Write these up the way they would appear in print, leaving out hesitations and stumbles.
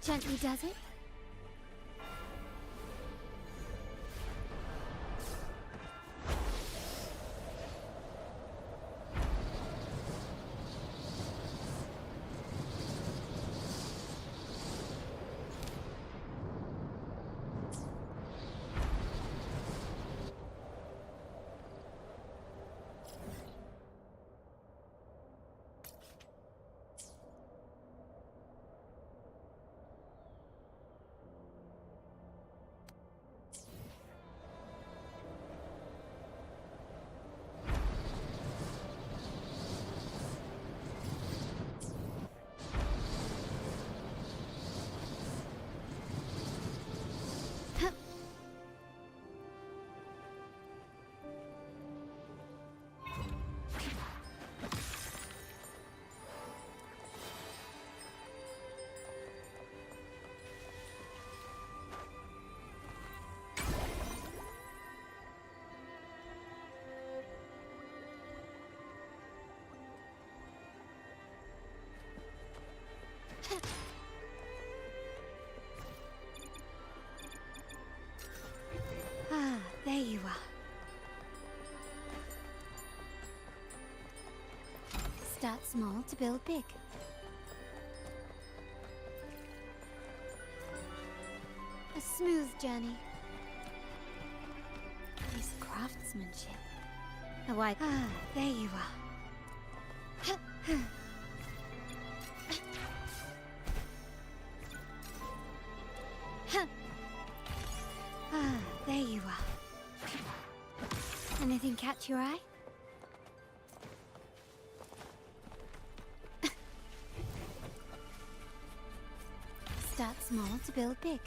Gently does it? Ah, there you are. Start small to build big. A smooth journey. Nice craftsmanship. A wide... Ah, there you are. Ah, there you are. Anything catch your eye? Start small to build big.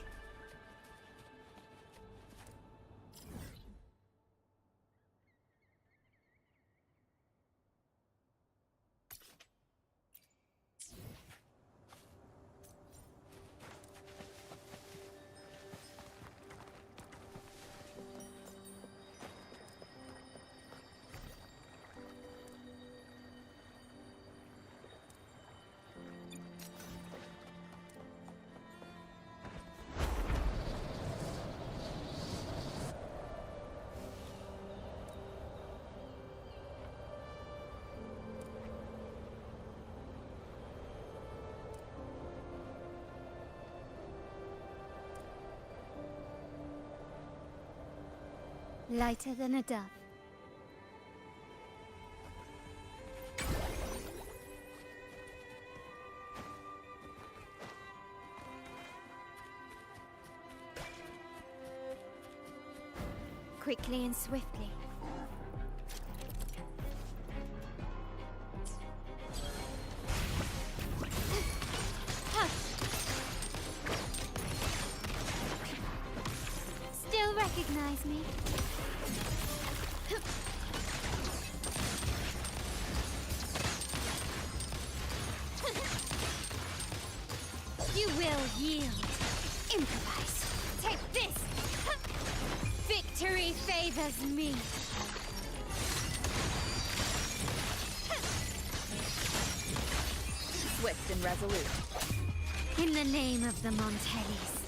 Lighter than a dove. Quickly and swiftly. Still recognize me? You will yield. Improvise. Take this! Victory favors me. Swift and resolute. In the name of the Montellis.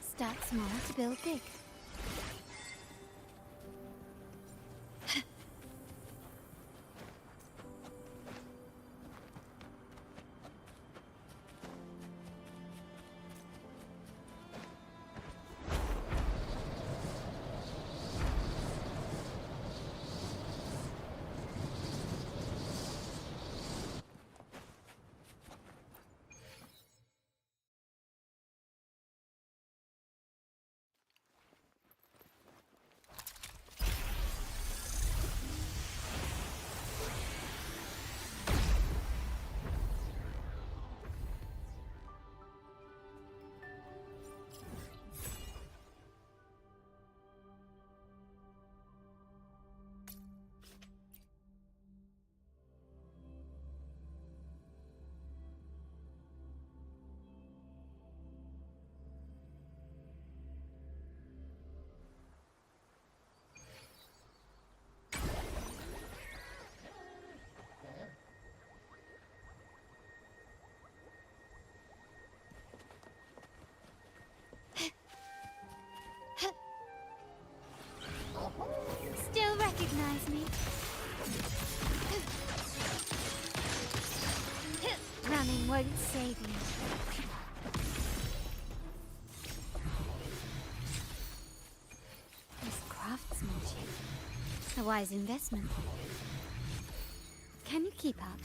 Start small to build big. won't save you. This craftsmanship. A wise investment. Can you keep up?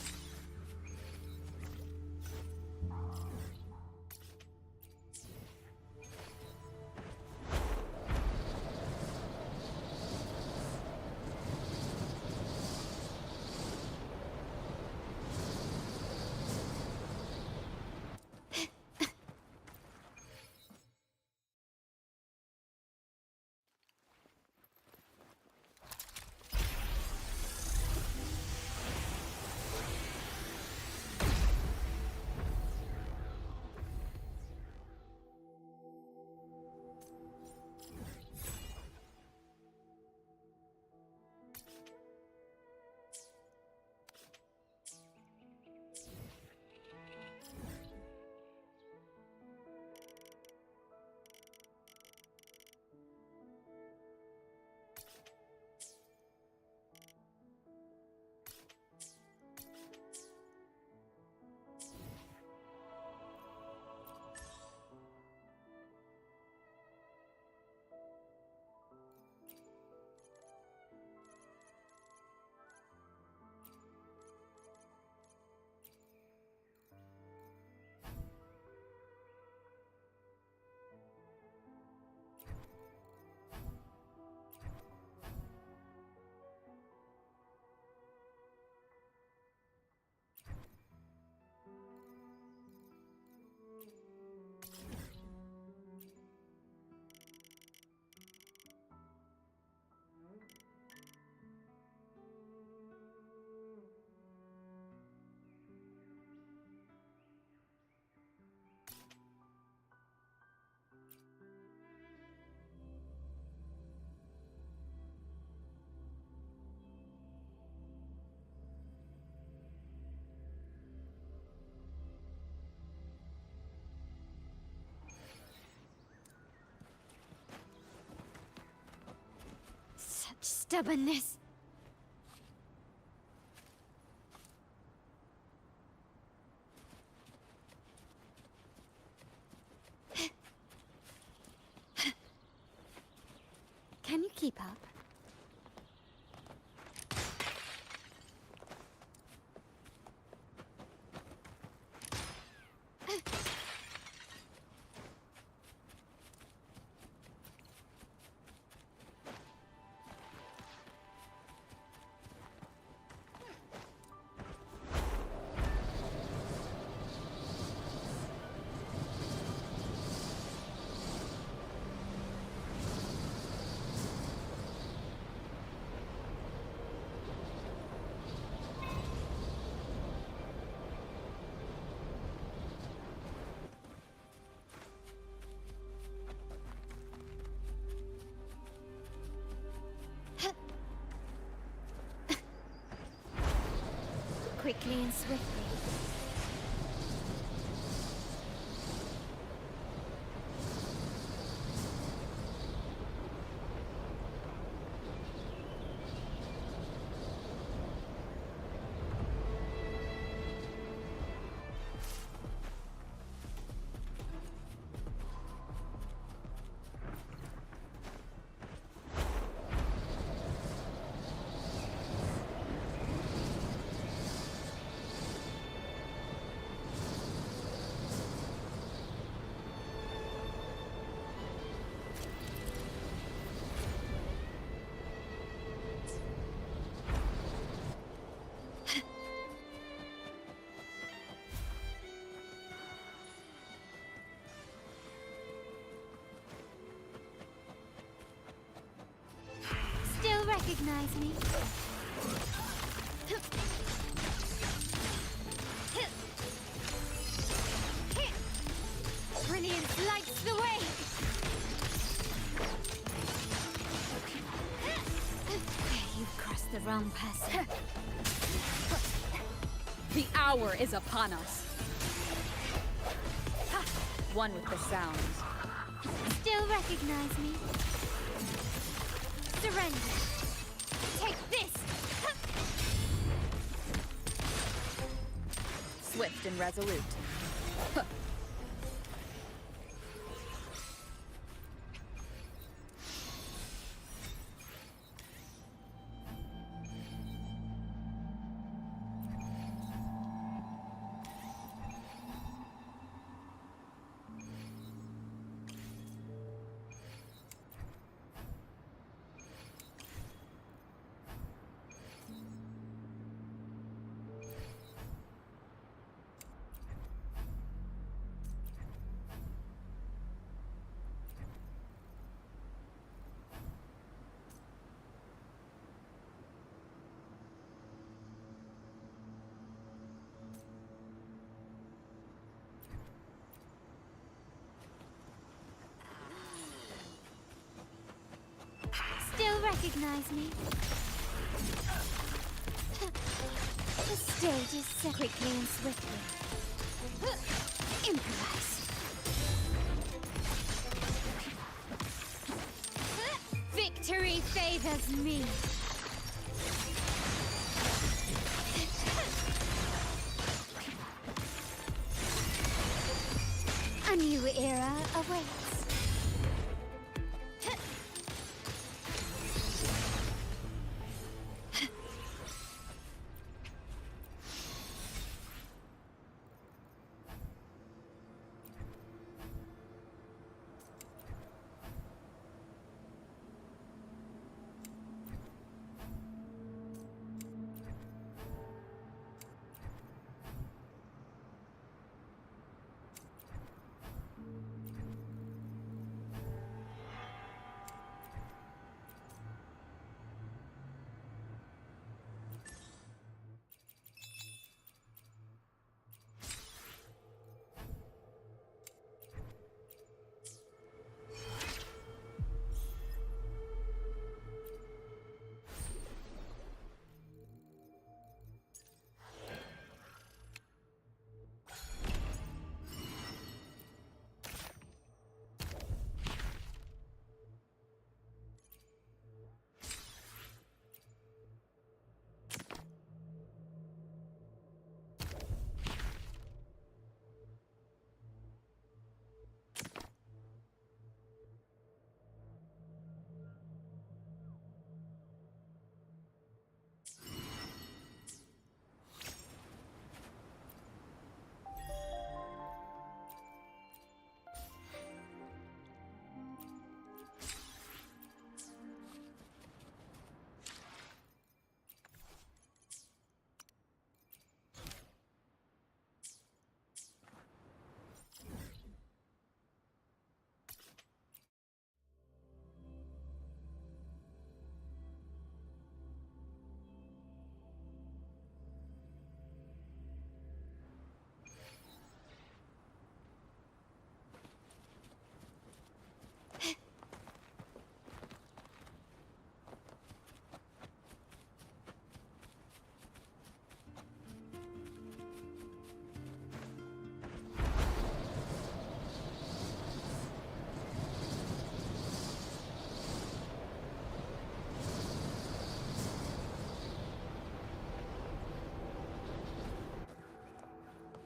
Stubbornness. Can you keep up? Quickly and swiftly. Still recognize me? Brilliance lights the way! You've crossed the wrong person. The hour is upon us. One with the sounds. Still recognize me? Surrender. Take this! Swift and resolute. Huh. Still recognize me? The stage is set quickly and swiftly. Improvise. Victory favors me. A new era awaits.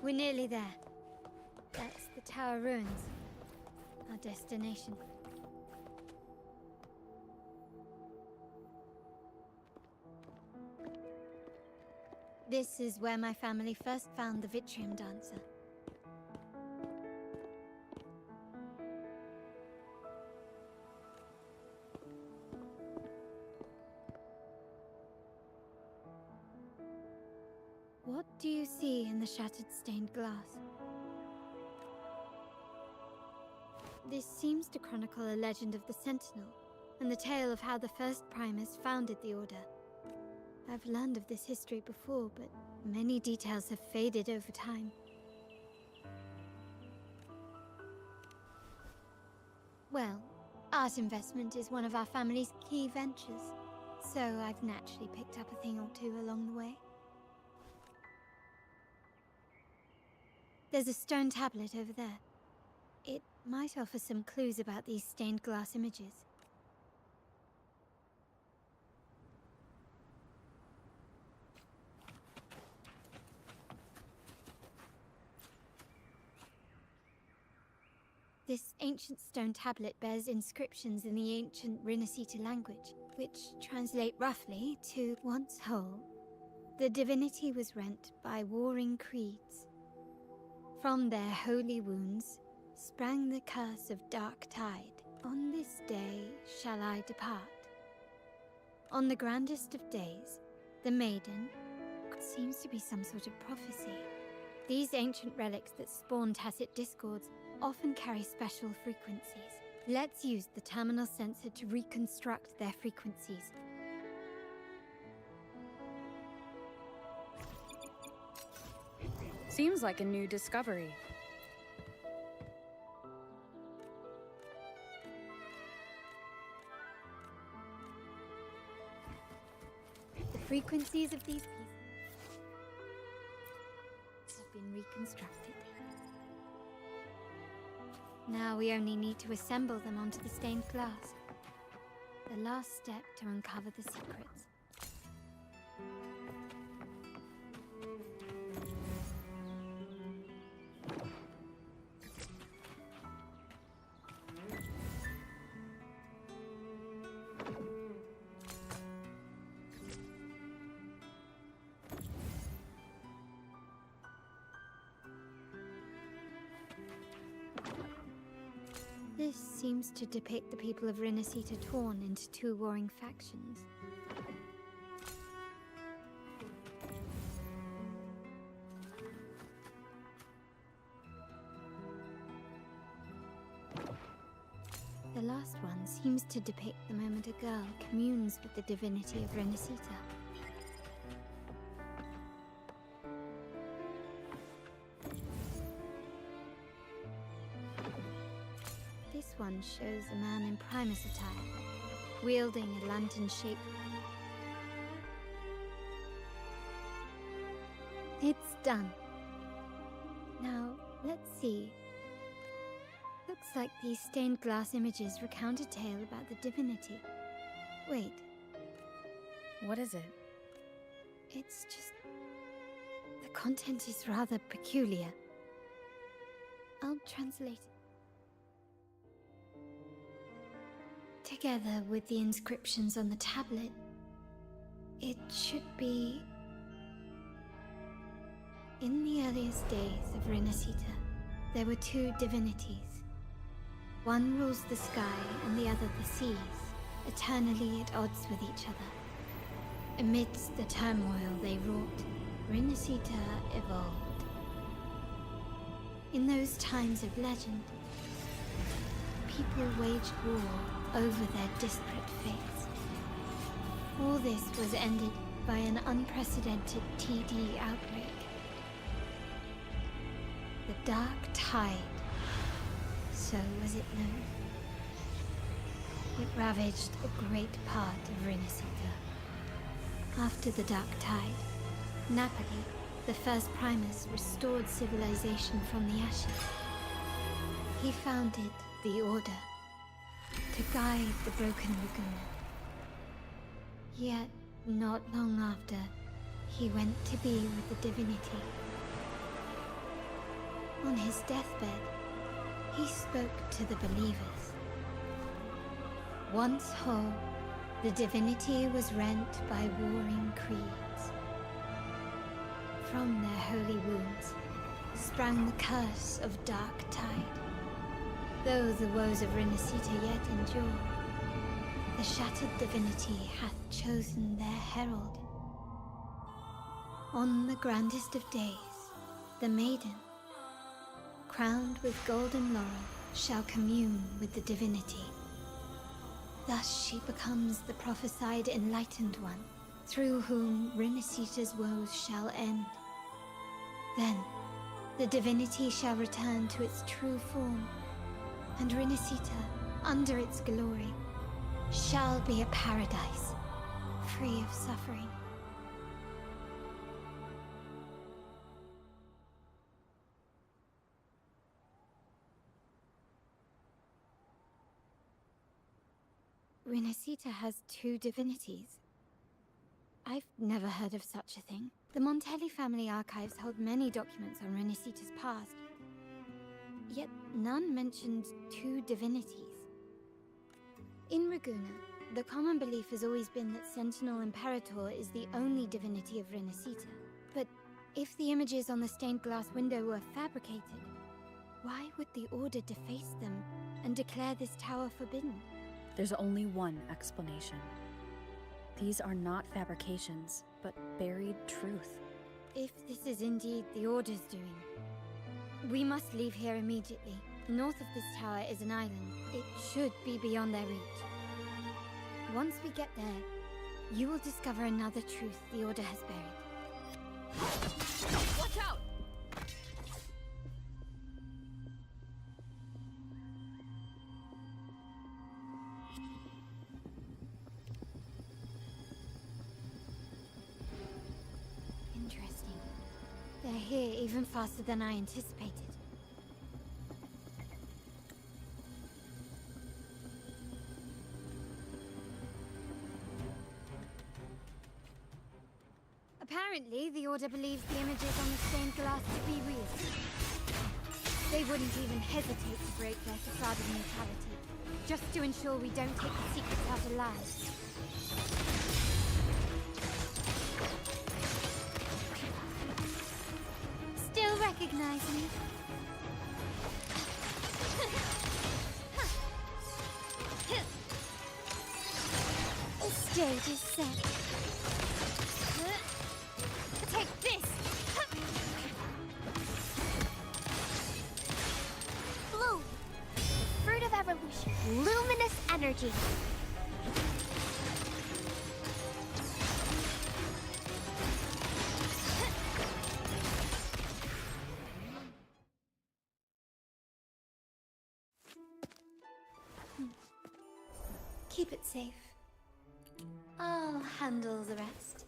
We're nearly there. That's the tower ruins. Our destination. This is where my family first found the Vitrium Dancer. What do you see in the shattered stained glass? This seems to chronicle a legend of the Sentinel, and the tale of how the first Primus founded the Order. I've learned of this history before, but many details have faded over time. Well, art investment is one of our family's key ventures, so I've naturally picked up a thing or two along the way. There's a stone tablet over there. It might offer some clues about these stained glass images. This ancient stone tablet bears inscriptions in the ancient Rinascita language, which translate roughly to once whole. The divinity was rent by warring creeds. From their holy wounds sprang the curse of dark tide. On this day shall I depart. On the grandest of days, the maiden seems to be some sort of prophecy. These ancient relics that spawn tacit discords often carry special frequencies. Let's use the terminal sensor to reconstruct their frequencies. Seems like a new discovery. The frequencies of these pieces have been reconstructed. Now we only need to assemble them onto the stained glass. The last step to uncover the secrets. This seems to depict the people of Rinascita torn into two warring factions. The last one seems to depict the moment a girl communes with the divinity of Rinascita. This one shows a man in Primus attire, wielding a lantern-shaped... It's done. Now, let's see. Looks like these stained glass images recount a tale about the divinity. Wait. What is it? It's just... the content is rather peculiar. I'll translate it. Together with the inscriptions on the tablet, it should be... In the earliest days of Rinascita, there were two divinities. One rules the sky and the other the seas, eternally at odds with each other. Amidst the turmoil they wrought, Rinascita evolved. In those times of legend, people waged war over their disparate fates. All this was ended by an unprecedented TD outbreak. The Dark Tide, so was it known. It ravaged a great part of Rinascita. After the Dark Tide, Napoli, the first Primus, restored civilization from the ashes. He founded the Order to guide the broken Laguna. Yet, not long after, he went to be with the divinity. On his deathbed, he spoke to the believers. Once whole, the divinity was rent by warring creeds. From their holy wounds sprang the curse of Dark Tide. Though the woes of Rinascita yet endure, the shattered divinity hath chosen their herald. On the grandest of days, the maiden, crowned with golden laurel, shall commune with the divinity. Thus she becomes the prophesied enlightened one, through whom Rinascita's woes shall end. Then, the divinity shall return to its true form, and Rinascita, under its glory, shall be a paradise, free of suffering. Rinascita has two divinities. I've never heard of such a thing. The Montelli family archives hold many documents on Rinascita's past. yet none mentioned two divinities. In Raguna, the common belief has always been that Sentinel Imperator is the only divinity of Renacita. But if the images on the stained glass window were fabricated, why would the Order deface them and declare this tower forbidden? There's only one explanation. These are not fabrications, but buried truth. If this is indeed the Order's doing, we must leave here immediately. North of this tower is an island. It should be beyond their reach. Once we get there, you will discover another truth the Order has buried. Watch out! Interesting. They're here even faster than I anticipated. Apparently, the Order believes the images on the stained glass to be real. They wouldn't even hesitate to break their facade of neutrality, just to ensure we don't take the secrets out alive. Still recognize me? The stage is set. Take this! Blue! The fruit of evolution. Luminous energy. Keep it safe. I'll handle the rest.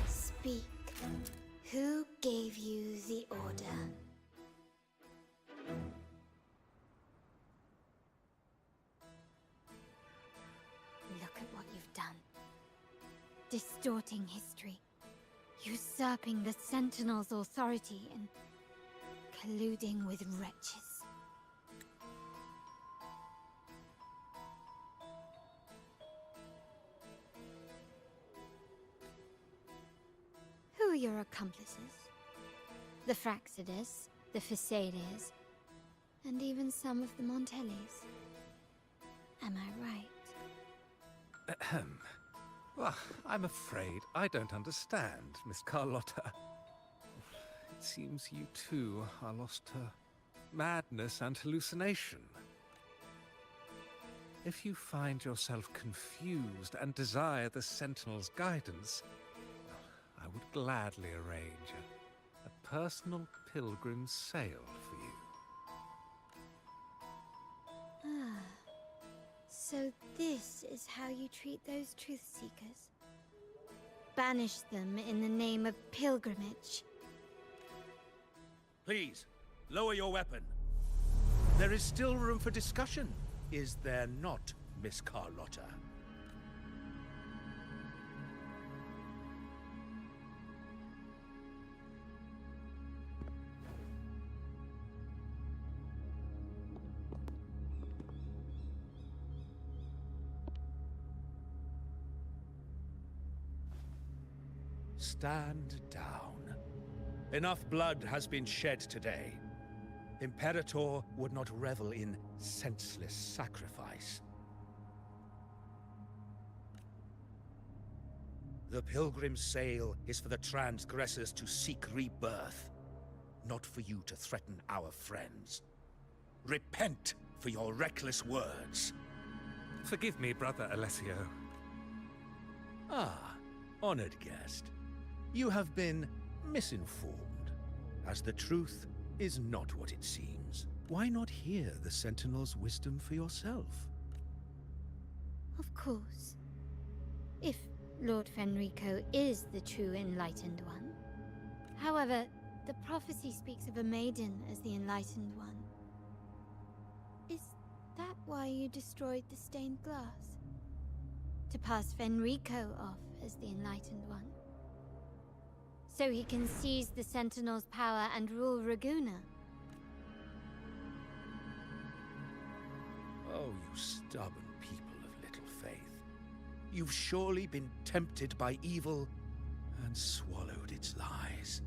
Speak. Who gave you the order? Look at what you've done. Distorting history. Usurping the Sentinel's authority and colluding with wretches. Who are your accomplices? The Fraxidus, the Phisalias, and even some of the Montellis. Am I right? Ahem. Well, I'm afraid I don't understand, Miss Carlotta. It seems you too are lost to madness and hallucination. If you find yourself confused and desire the Sentinel's guidance, I would gladly arrange a personal pilgrim sail for you. Ah. So this is how you treat those truth seekers? Banish them in the name of pilgrimage. Please, lower your weapon. There is still room for discussion, is there not, Miss Carlotta? Stand down. Enough blood has been shed today. Imperator would not revel in senseless sacrifice. The pilgrim's sail is for the transgressors to seek rebirth, not for you to threaten our friends. Repent for your reckless words. Forgive me, Brother Alessio. Ah, honored guest. You have been misinformed, as the truth is not what it seems. Why not hear the Sentinel's wisdom for yourself? Of course. If Lord Fenrico is the true Enlightened One. However, the prophecy speaks of a maiden as the Enlightened One. Is that why you destroyed the stained glass? To pass Fenrico off as the Enlightened One? So he can seize the Sentinel's power and rule Raguna? Oh, you stubborn people of little faith. You've surely been tempted by evil and swallowed its lies.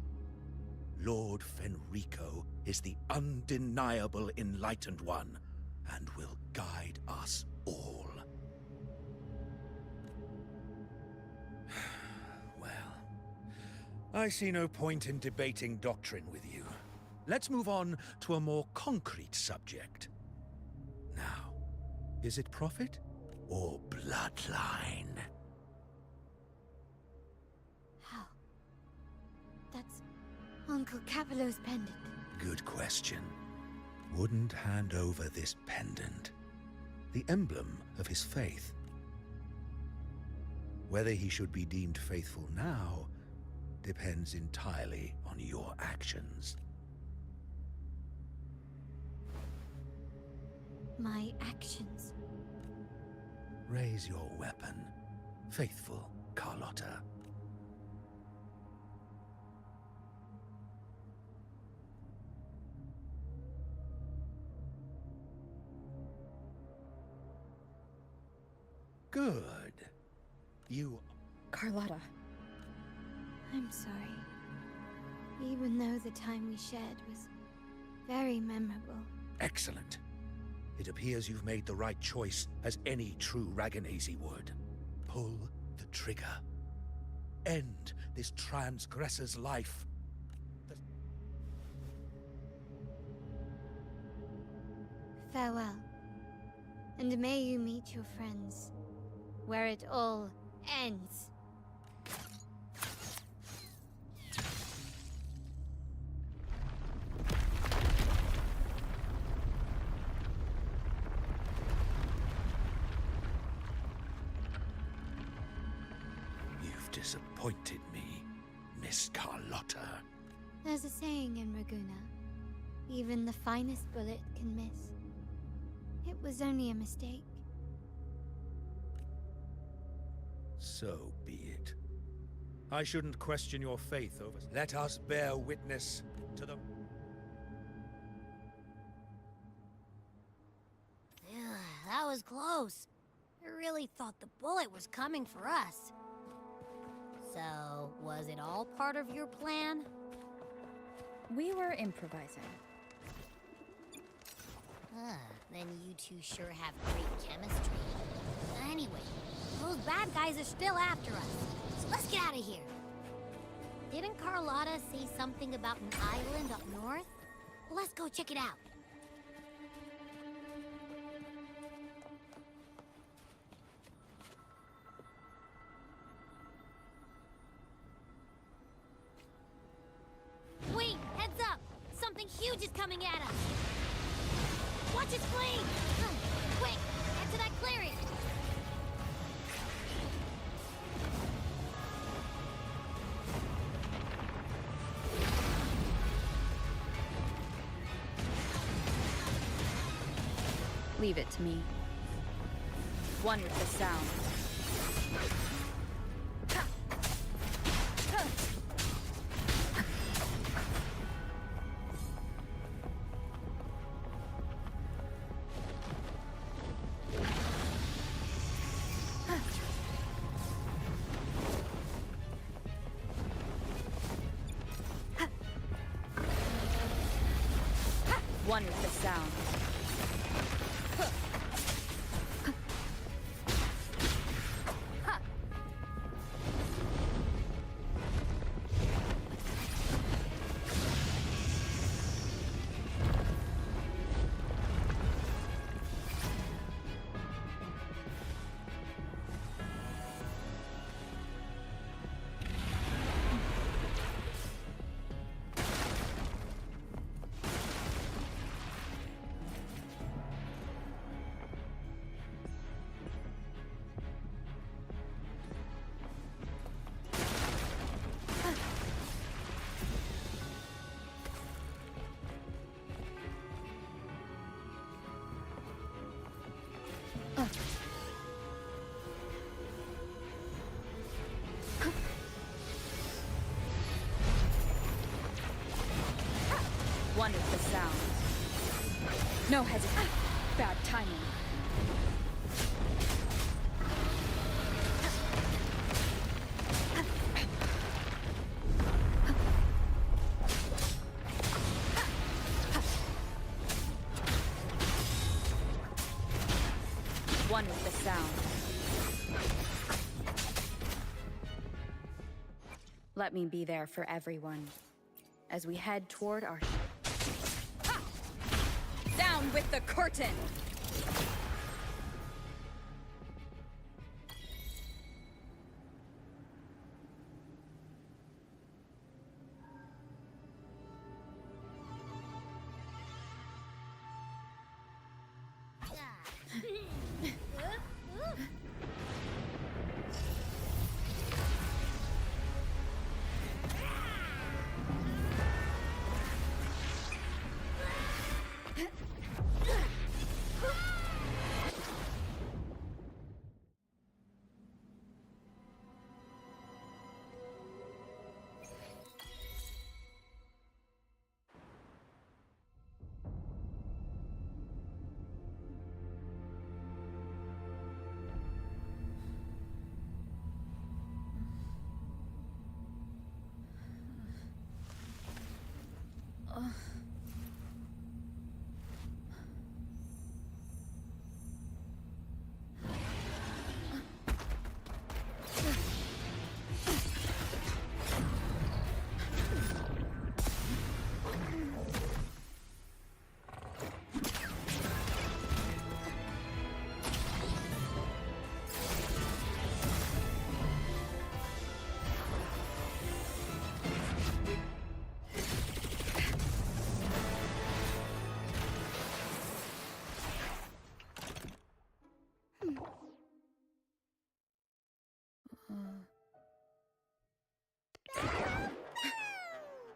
Lord Fenrico is the undeniable Enlightened One, and will guide us all. Well, I see no point in debating doctrine with you. Let's move on to a more concrete subject. Now, is it profit or bloodline? How? That's Uncle Capello's pendant. Good question. Wouldn't hand over this pendant, the emblem of his faith. Whether he should be deemed faithful now depends entirely on your actions. My actions. Raise your weapon, faithful Carlotta. Good. You... Carlotta. I'm sorry. Even though the time we shared was very memorable. Excellent. It appears you've made the right choice, as any true Ragganese would. Pull the trigger. End this transgressor's life. Farewell. And may you meet your friends, where it all ends. You've disappointed me, Miss Carlotta. There's a saying in Raguna, even the finest bullet can miss. It was only a mistake. So be it. I shouldn't question your faith over... Let us bear witness to the... That was close. I really thought the bullet was coming for us. So, was it all part of your plan? We were improvising. Then you two sure have great chemistry. Anyway, those bad guys are still after us, so let's get out of here. Didn't Carlotta say something about an island up north? Let's go check it out. Wait, heads up! Something huge is coming at us! Watch its blade! Quick, head to that clearing! Leave it to me. One with the sound. One with the sound. sound. No hesitation. Bad timing. One with the sound. Let me be there for everyone as we head toward our... Ha! Down with the curtain!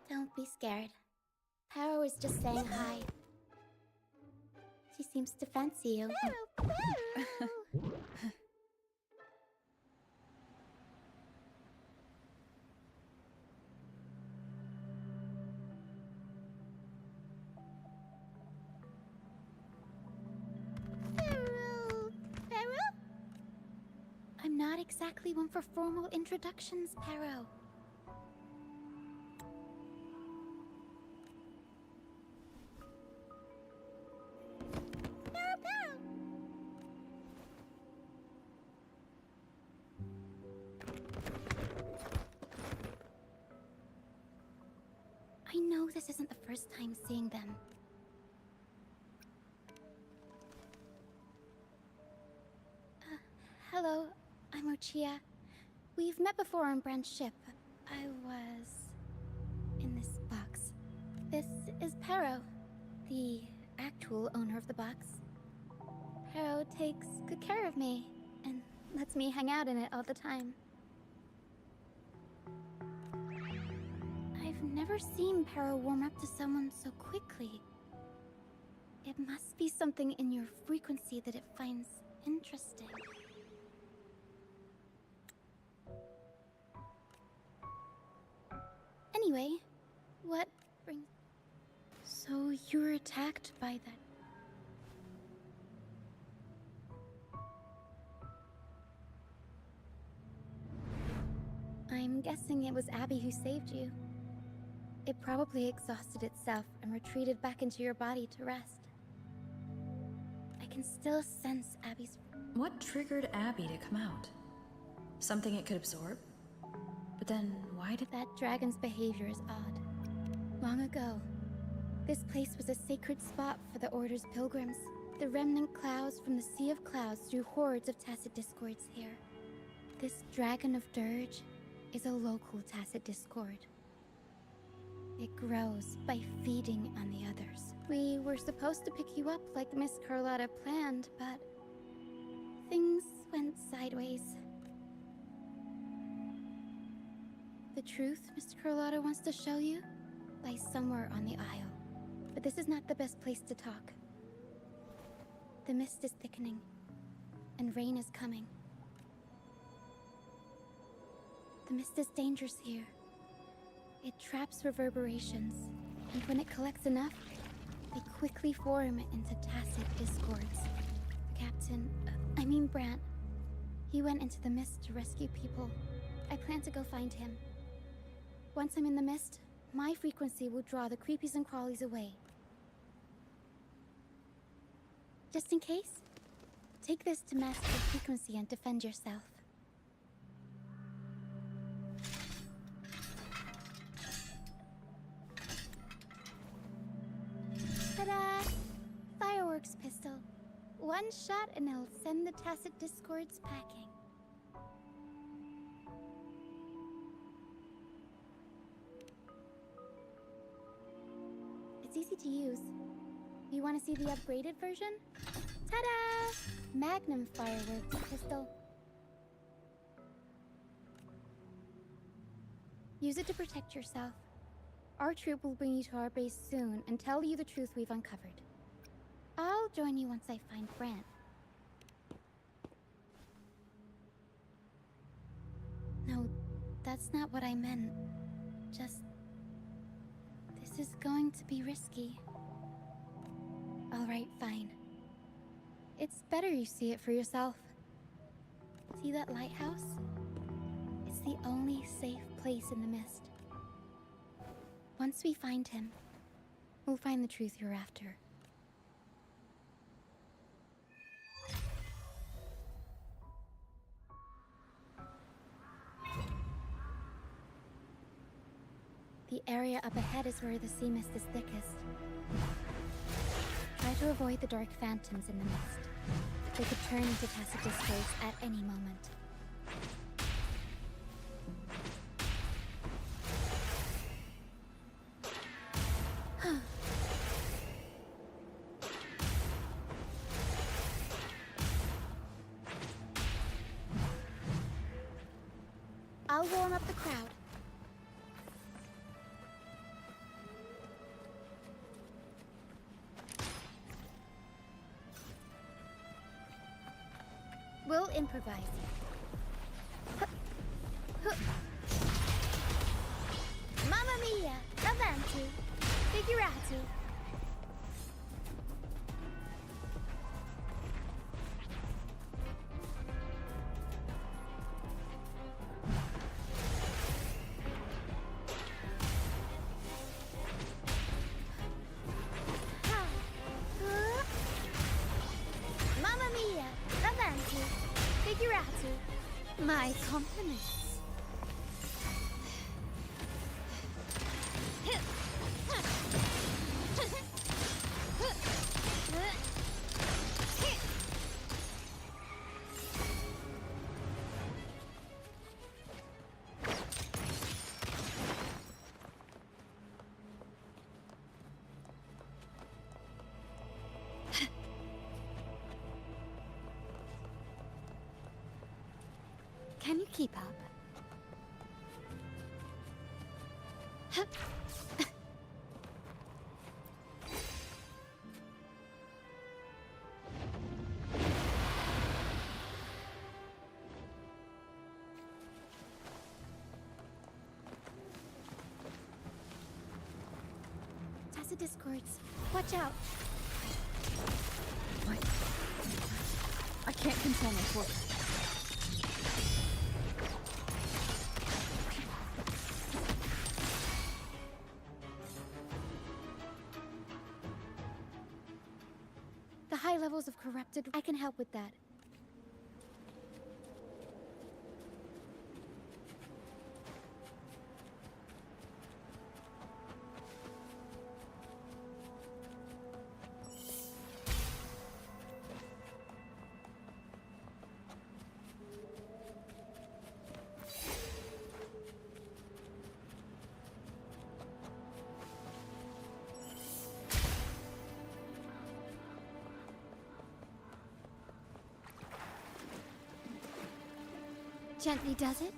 Don't be scared. Paro is just saying hi. She seems to fancy you. I'm not exactly one for formal introductions, Paro. I know this isn't the first time seeing them. Hello, I'm Ochia. We've met before on Brand's ship. I was... in this box. This is Paro, the actual owner of the box. Paro takes good care of me, and lets me hang out in it all the time. I've never seen Paro warm up to someone so quickly. It must be something in your frequency that it finds interesting. Anyway, what brings... So you were attacked by that... I'm guessing it was Abby who saved you. It probably exhausted itself and retreated back into your body to rest. I can still sense Abby's... What triggered Abby to come out? Something it could absorb? But then, why did... That dragon's behavior is odd. Long ago, this place was a sacred spot for the Order's pilgrims. The remnant clouds from the Sea of Clouds drew hordes of Tacet Discords here. This Dragon of Dirge is a local Tacet Discord. It grows by feeding on the others. We were supposed to pick you up like Miss Carlotta planned, but things went sideways. The truth Mr. Carlotta wants to show you lies somewhere on the Isle, but this is not the best place to talk. The mist is thickening, and rain is coming. The mist is dangerous here. It traps reverberations, and when it collects enough, quickly form into tacit discords. The captain, Brant, he went into the mist to rescue people. I plan to go find him. Once I'm in the mist, my frequency will draw the creepies and crawlies away. Just in case, take this to mask your frequency and defend yourself. Ta-da! Fireworks pistol. One shot and it'll send the tacit discords packing. It's easy to use. You want to see the upgraded version? Ta-da! Magnum fireworks pistol. Use it to protect yourself. Our troop will bring you to our base soon and tell you the truth we've uncovered. I'll join you once I find Brant. No, that's not what I meant. Just... this is going to be risky. Alright, fine. It's better you see it for yourself. See that lighthouse? It's the only safe place in the mist. Once we find him, we'll find the truth you're after. The area up ahead is where the sea mist is thickest. Try to avoid the dark phantoms in the mist. They could turn into tacit discords at any moment. I'll warm up the crowd. We'll improvise. Mamma mia! Avanti! Figurati! Mamma mia! Avanti! Figurati! My compliments. Can you keep up? Tacit discords. Watch out. What? I can't control my force. The high levels of corrupted... I can help with that. Gently does it?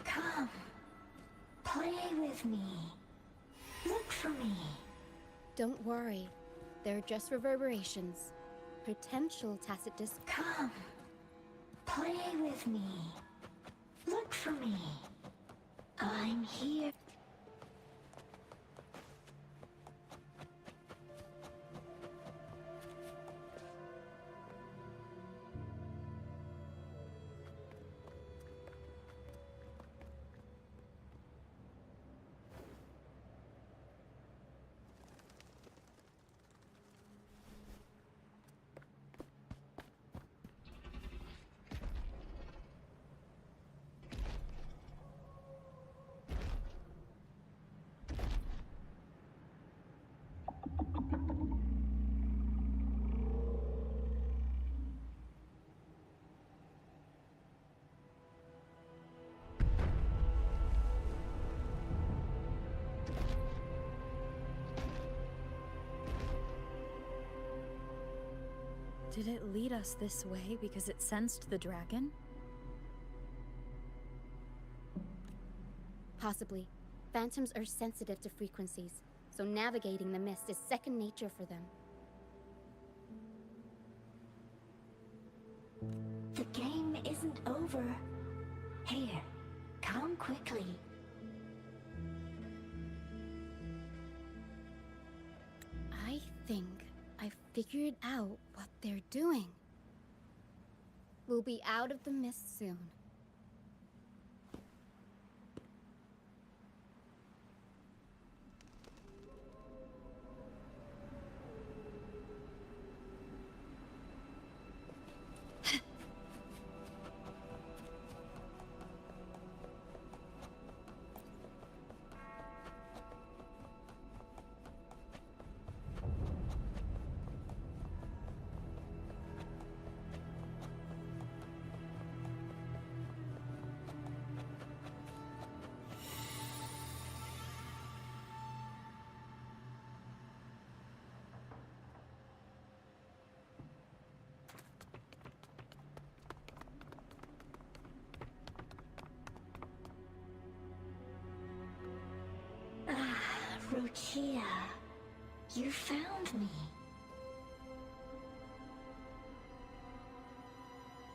Come, play with me. Look for me. Don't worry. They're just reverberations. Potential tacit disc... Come, play with me. Look for me. I'm here. Did it lead us this way because it sensed the dragon? Possibly. Phantoms are sensitive to frequencies, so navigating the mist is second nature for them. The game isn't over. Here, come quickly. I think I figured out what they're doing. We'll be out of the mist soon. Rochia, you found me.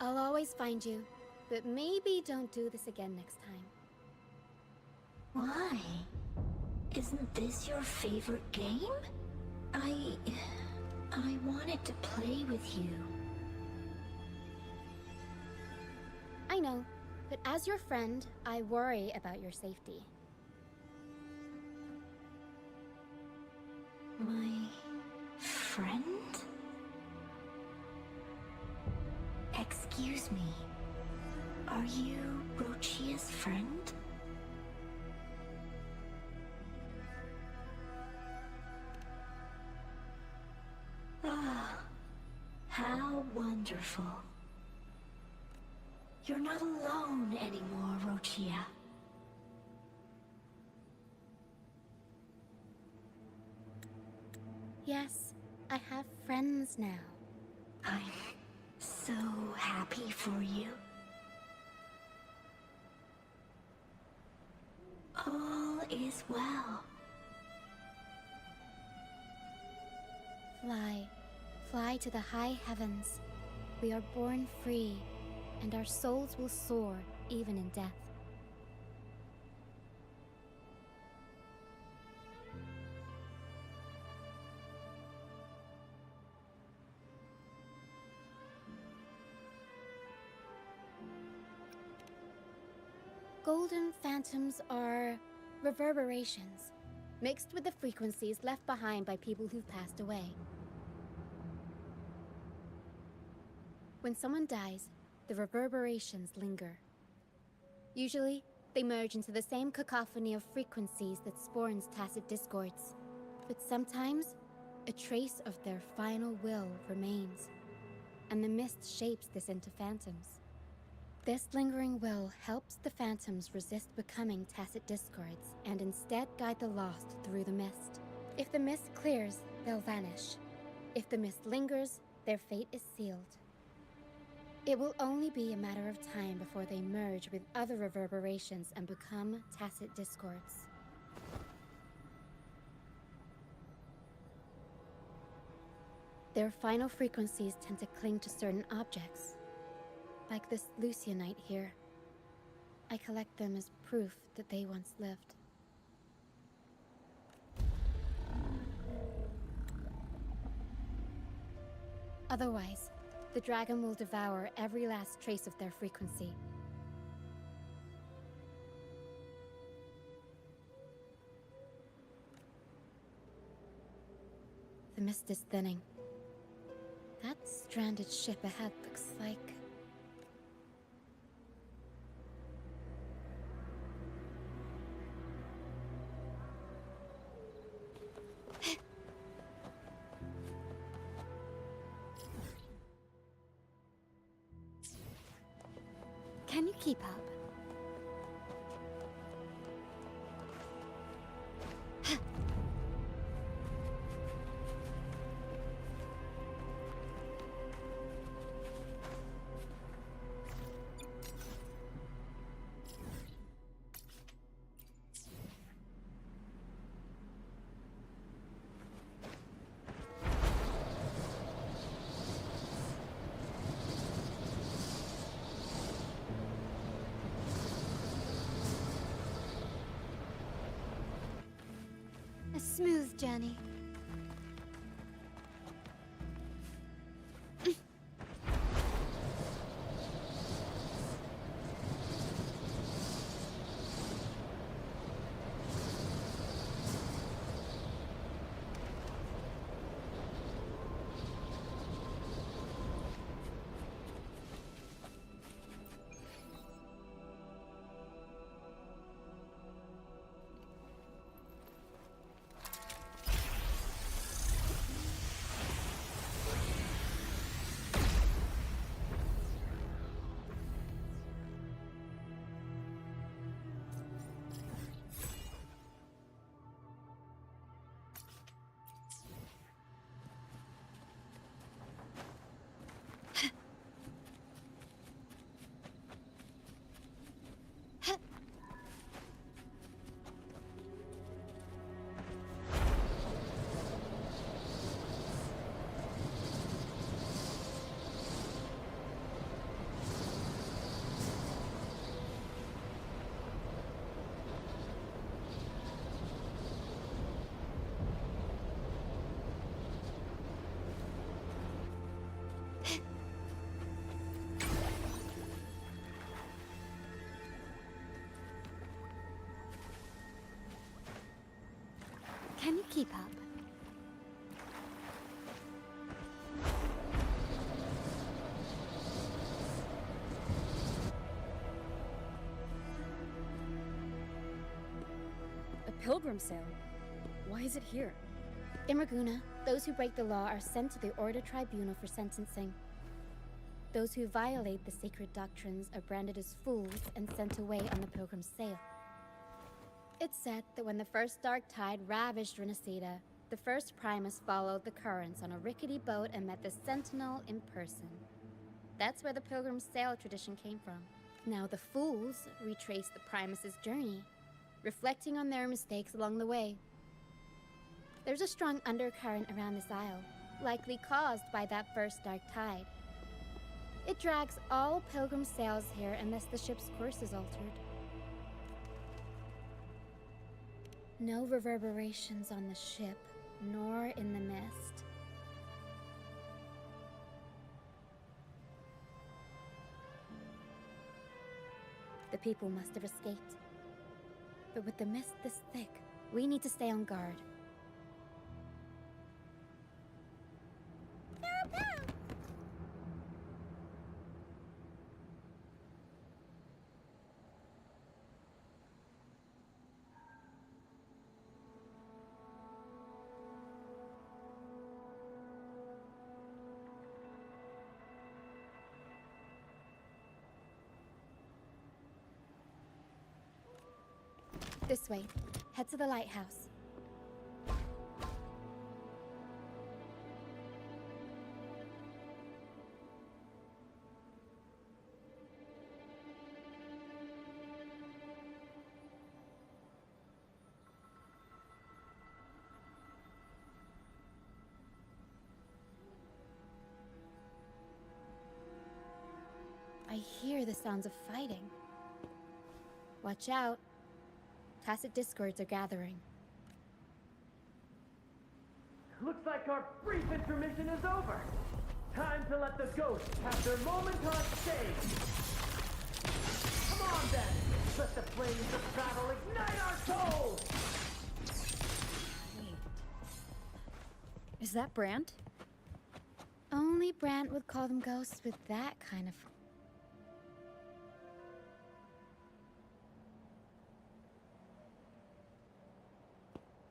I'll always find you, but maybe don't do this again next time. Why? Isn't this your favorite game? I wanted to play with you. I know, but as your friend, I worry about your safety. My friend? Excuse me. Are you Rochia's friend? Ah, how wonderful. You're not alone anymore, Rochia. Yes, I have friends now. I'm so happy for you. All is well. Fly. Fly to the high heavens. We are born free, and our souls will soar even in death. Golden phantoms are reverberations, mixed with the frequencies left behind by people who've passed away. When someone dies, the reverberations linger. Usually, they merge into the same cacophony of frequencies that spawns tacit discords. But sometimes, a trace of their final will remains, and the mist shapes this into phantoms. This lingering will helps the phantoms resist becoming tacit discords and instead guide the lost through the mist. If the mist clears, they'll vanish. If the mist lingers, their fate is sealed. It will only be a matter of time before they merge with other reverberations and become tacit discords. Their final frequencies tend to cling to certain objects. Like this Lucianite here. I collect them as proof that they once lived. Otherwise, the dragon will devour every last trace of their frequency. The mist is thinning. That stranded ship ahead looks like... Can you keep up? smooth journey. Can you keep up? A pilgrim sale? Why is it here? In Raguna, those who break the law are sent to the Order Tribunal for sentencing. Those who violate the sacred doctrines are branded as fools and sent away on the pilgrim's sale. It's said that when the first dark tide ravaged Renacida, the first Primus followed the currents on a rickety boat and met the Sentinel in person. That's where the pilgrim's sail tradition came from. Now the fools retrace the Primus's journey, reflecting on their mistakes along the way. There's a strong undercurrent around this isle, likely caused by that first dark tide. It drags all pilgrim sails here unless the ship's course is altered. No reverberations on the ship, nor in the mist. The people must have escaped. But with the mist this thick, we need to stay on guard. This way. Head to the lighthouse. I hear the sounds of fighting. Watch out. Tacit discords are gathering. Looks like our brief intermission is over. Time to let the ghosts have their moment on stage. Come on then, let the flames of battle ignite our souls! Wait. Is that Brant? Only Brant would call them ghosts with that kind of...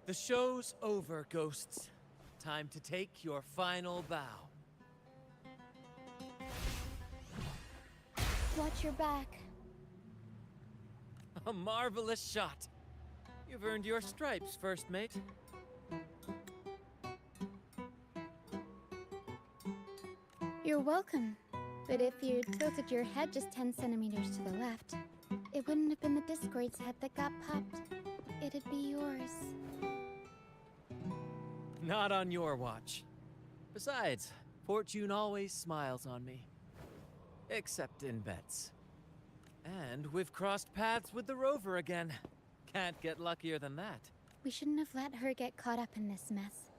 The show's over, ghosts. Time to take your final bow. Watch your back. A marvelous shot. You've earned your stripes, first mate. You're welcome. But if you tilted your head just 10 centimeters to the left, it wouldn't have been the Discord's head that got popped. It'd be yours. Not on your watch. Besides, fortune always smiles on me. Except in bets. And we've crossed paths with the rover again. Can't get luckier than that. We shouldn't have let her get caught up in this mess.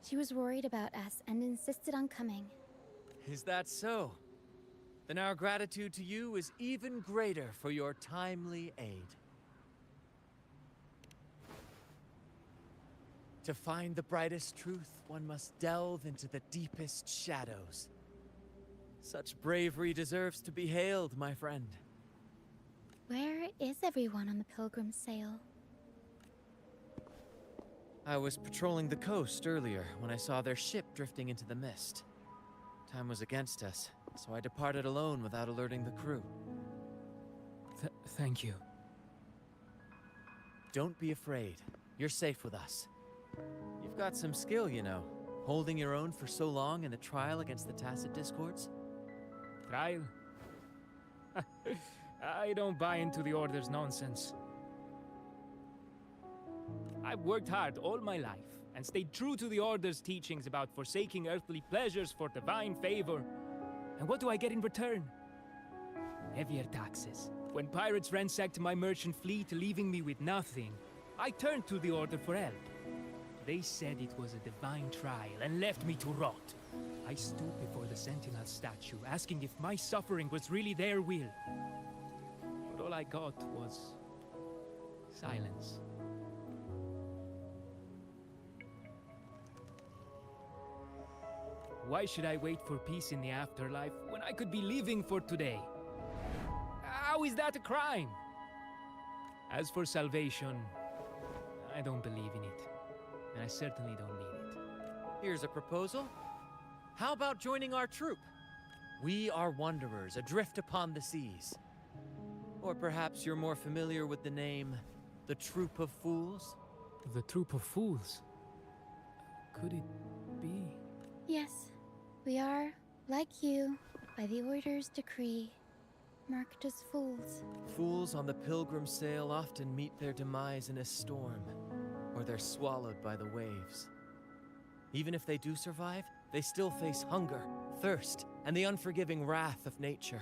She was worried about us and insisted on coming. Is that so? Then our gratitude to you is even greater for your timely aid. To find the brightest truth, one must delve into the deepest shadows. Such bravery deserves to be hailed, my friend. Where is everyone on the Pilgrim sail? I was patrolling the coast earlier when I saw their ship drifting into the mist. Time was against us, so I departed alone without alerting the crew. Thank you. Don't be afraid. You're safe with us. You've got some skill, you know, holding your own for so long in the trial against the Tacit Discords. Trial? I don't buy into the Order's nonsense. I've worked hard all my life and stayed true to the Order's teachings about forsaking earthly pleasures for divine favor. And what do I get in return? Heavier taxes. When pirates ransacked my merchant fleet, leaving me with nothing, I turned to the Order for help. They said it was a divine trial and left me to rot. I stood before the Sentinel statue, asking if my suffering was really their will. But all I got was silence. Why should I wait for peace in the afterlife when I could be living for today? How is that a crime? As for salvation, I don't believe in it. And I certainly don't need it. Here's a proposal. How about joining our troop? We are wanderers, adrift upon the seas. Or perhaps you're more familiar with the name, the Troop of Fools? The Troop of Fools? Could it be? Yes, we are, like you, by the Order's decree, marked as fools. Fools on the Pilgrim sail often meet their demise in a storm, or they're swallowed by the waves. Even if they do survive, they still face hunger, thirst, and the unforgiving wrath of nature.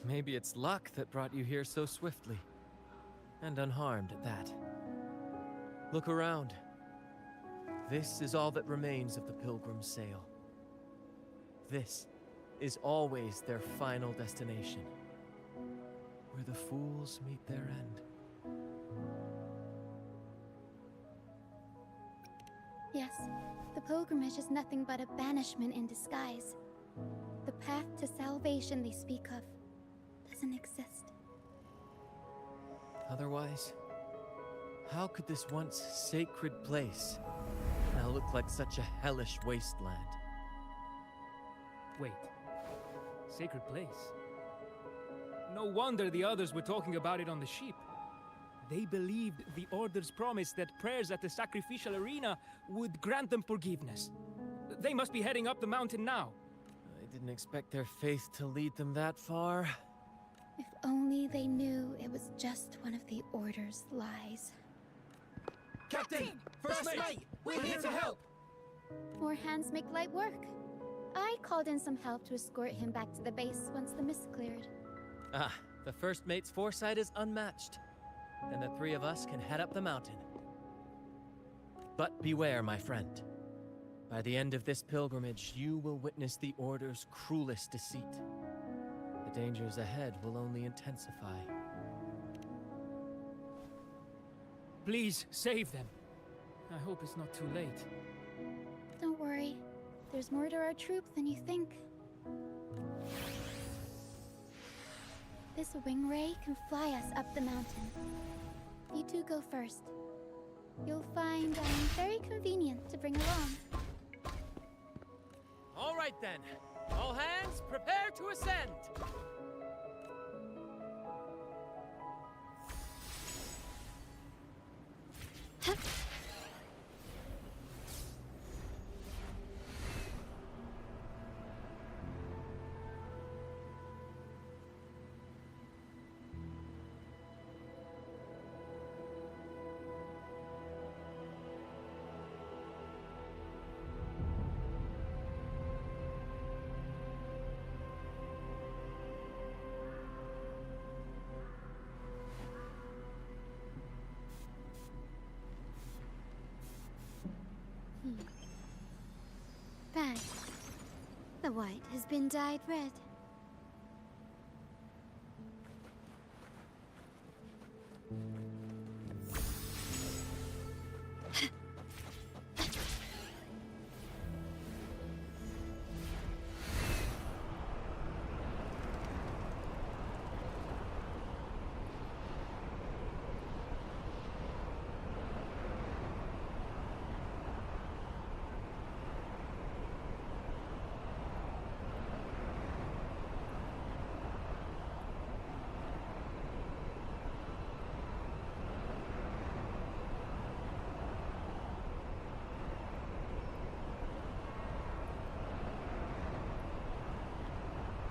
Maybe it's luck that brought you here so swiftly, and unharmed at that. Look around. This is all that remains of the Pilgrim sail. This is always their final destination, where the fools meet their end. Yes, the pilgrimage is nothing but a banishment in disguise. The path to salvation they speak of doesn't exist. Otherwise, how could this once sacred place now look like such a hellish wasteland? Wait. Sacred place? No wonder the others were talking about it on the ship. They believed the Order's promise that prayers at the sacrificial arena would grant them forgiveness. They must be heading up the mountain now. I didn't expect their faith to lead them that far. If only they knew it was just one of the Order's lies. Captain! First mate! We're here to help! More hands make light work. I called in some help to escort him back to the base once the mist cleared. Ah, the first mate's foresight is unmatched. Then the three of us can head up the mountain. But beware, my friend. By the end of this pilgrimage, you will witness the Order's cruelest deceit. The dangers ahead will only intensify. Please, save them. I hope it's not too late. Don't worry. There's more to our troop than you think. This wing ray can fly us up the mountain. You two go first. You'll find very convenient to bring along. All right then. All hands, prepare to ascend! other white has been dyed red.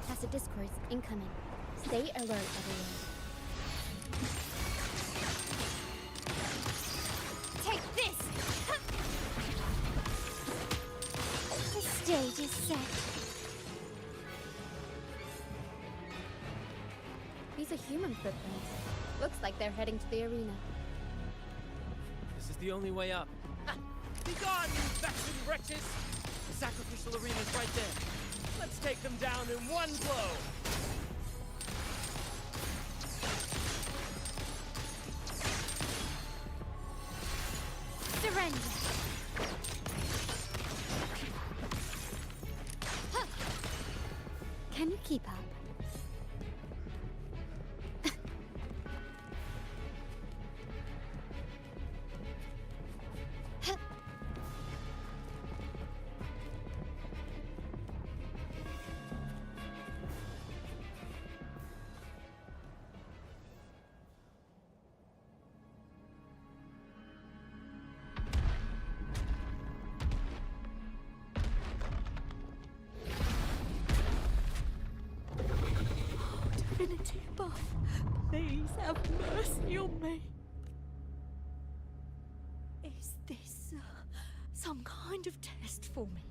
Tacit discords incoming. Stay alert, everyone. Take this! The stage is set. These are human footprints. Looks like they're heading to the arena. This is the only way up. Be gone, you vexing wretches! The sacrificial arena's right there. Let's take them down in one blow! Surrender! Can you keep up? Divinity above, please have mercy on me. Is this some kind of test for me?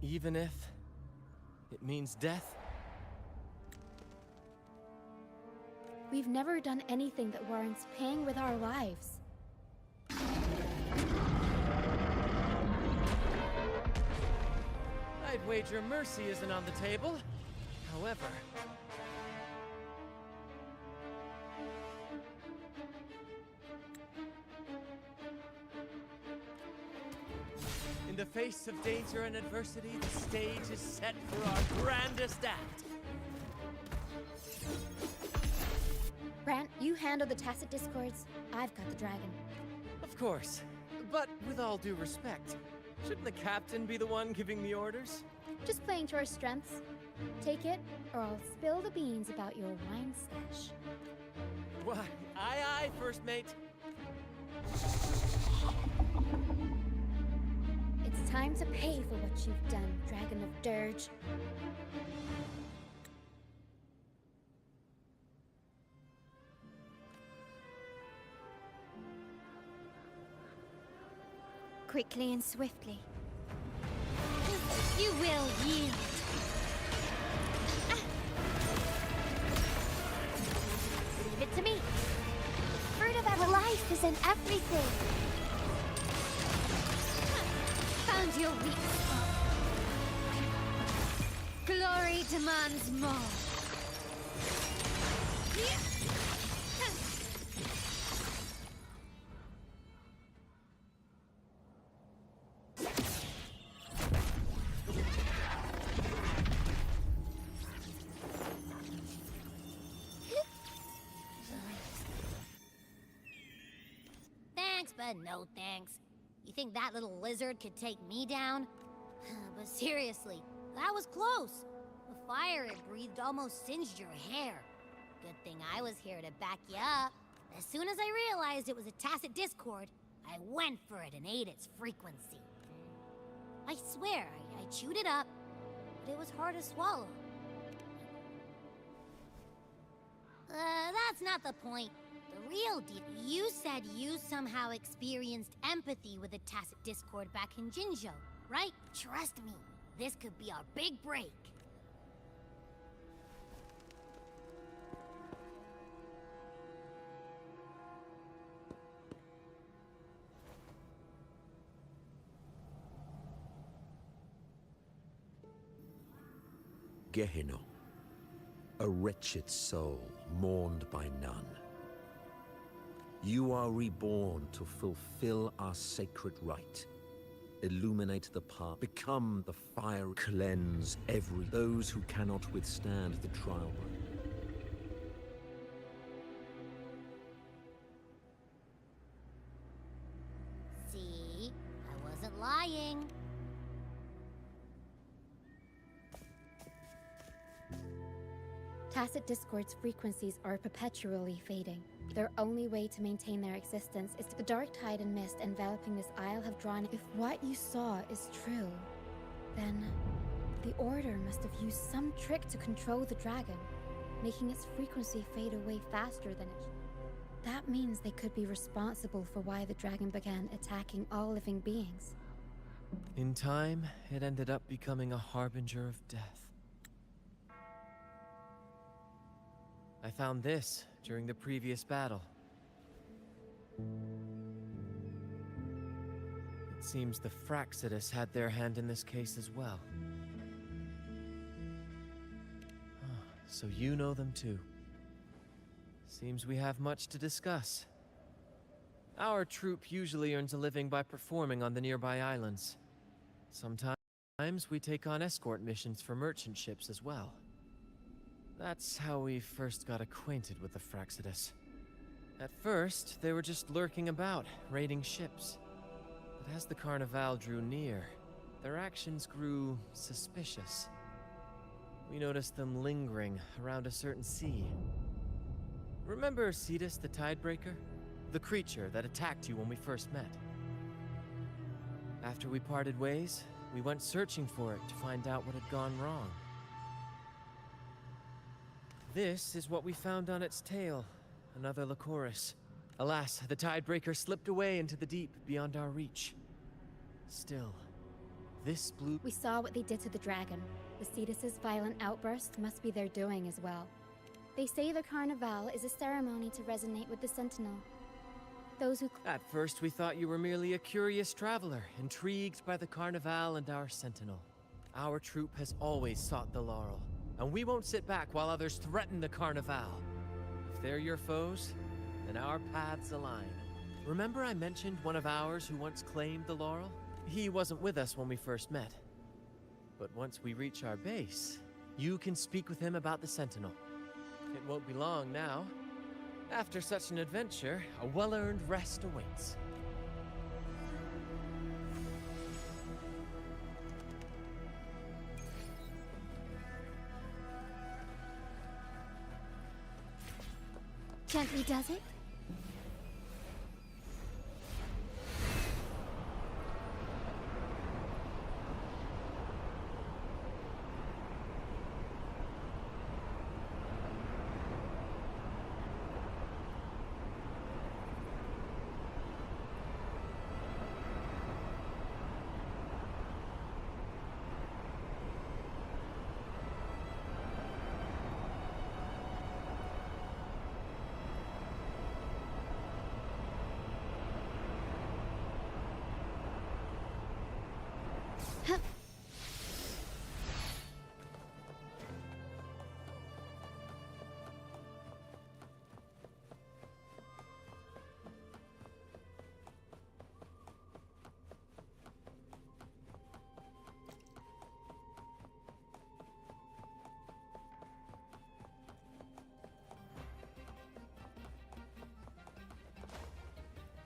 Even if it means death? We've never done anything that warrants paying with our lives. I'd wager mercy isn't on the table. However... in the face of danger and adversity, the stage is set for our grandest act. Brant, you handle the Tacit discords. I've got the dragon. Of course. But with all due respect, shouldn't the captain be the one giving the orders? Just playing to our strengths. Take it, or I'll spill the beans about your wine stash. Why, aye, first mate. It's time to pay for what you've done, Dragon of Dirge. Quickly and swiftly. You will yield. Leave it to me. Fruit of our life is in everything. Found your weak spot. Glory demands more. Thanks, but no thanks. You think that little lizard could take me down? But seriously, that was close. The fire it breathed almost singed your hair. Good thing I was here to back you up. As soon as I realized it was a Tacit discord, I went for it and ate its frequency. I swear, I chewed it up, but it was hard to swallow. That's not the point. The real deal. You said you somehow experienced empathy with the Tacit discord back in Jinzhou, right? Trust me, this could be our big break. Gehenna, a wretched soul mourned by none. You are reborn to fulfill our sacred rite. Illuminate the path, become the fire, cleanse those who cannot withstand the trial. See? I wasn't lying. Tacit Discord's frequencies are perpetually fading. Their only way to maintain their existence is the dark tide and mist enveloping this isle have drawn. If what you saw is true, then the Order must have used some trick to control the dragon, making its frequency fade away faster than it. That means they could be responsible for why the dragon began attacking all living beings. In time, it ended up becoming a harbinger of death. I found this during the previous battle. It seems the Fraxidus had their hand in this case as well. So you know them too. Seems we have much to discuss. Our troop usually earns a living by performing on the nearby islands. Sometimes we take on escort missions for merchant ships as well. That's how we first got acquainted with the Fraxidus. At first, they were just lurking about, raiding ships. But as the Carnival drew near, their actions grew suspicious. We noticed them lingering around a certain sea. Remember Cetus the Tidebreaker? The creature that attacked you when we first met? After we parted ways, we went searching for it to find out what had gone wrong. This is what we found on its tail, another Lycoris. Alas, the Tidebreaker slipped away into the deep beyond our reach. Still, this blue... We saw what they did to the dragon. The Cetus's violent outburst must be their doing as well. They say the Carnival is a ceremony to resonate with the Sentinel. Those who... At first we thought you were merely a curious traveler, intrigued by the Carnival and our Sentinel. Our troop has always sought the laurel, and we won't sit back while others threaten the Carnival. If they're your foes, then our paths align. Remember I mentioned one of ours who once claimed the laurel? He wasn't with us when we first met. But once we reach our base, you can speak with him about the Sentinel. It won't be long now. After such an adventure, a well-earned rest awaits. Gently does it?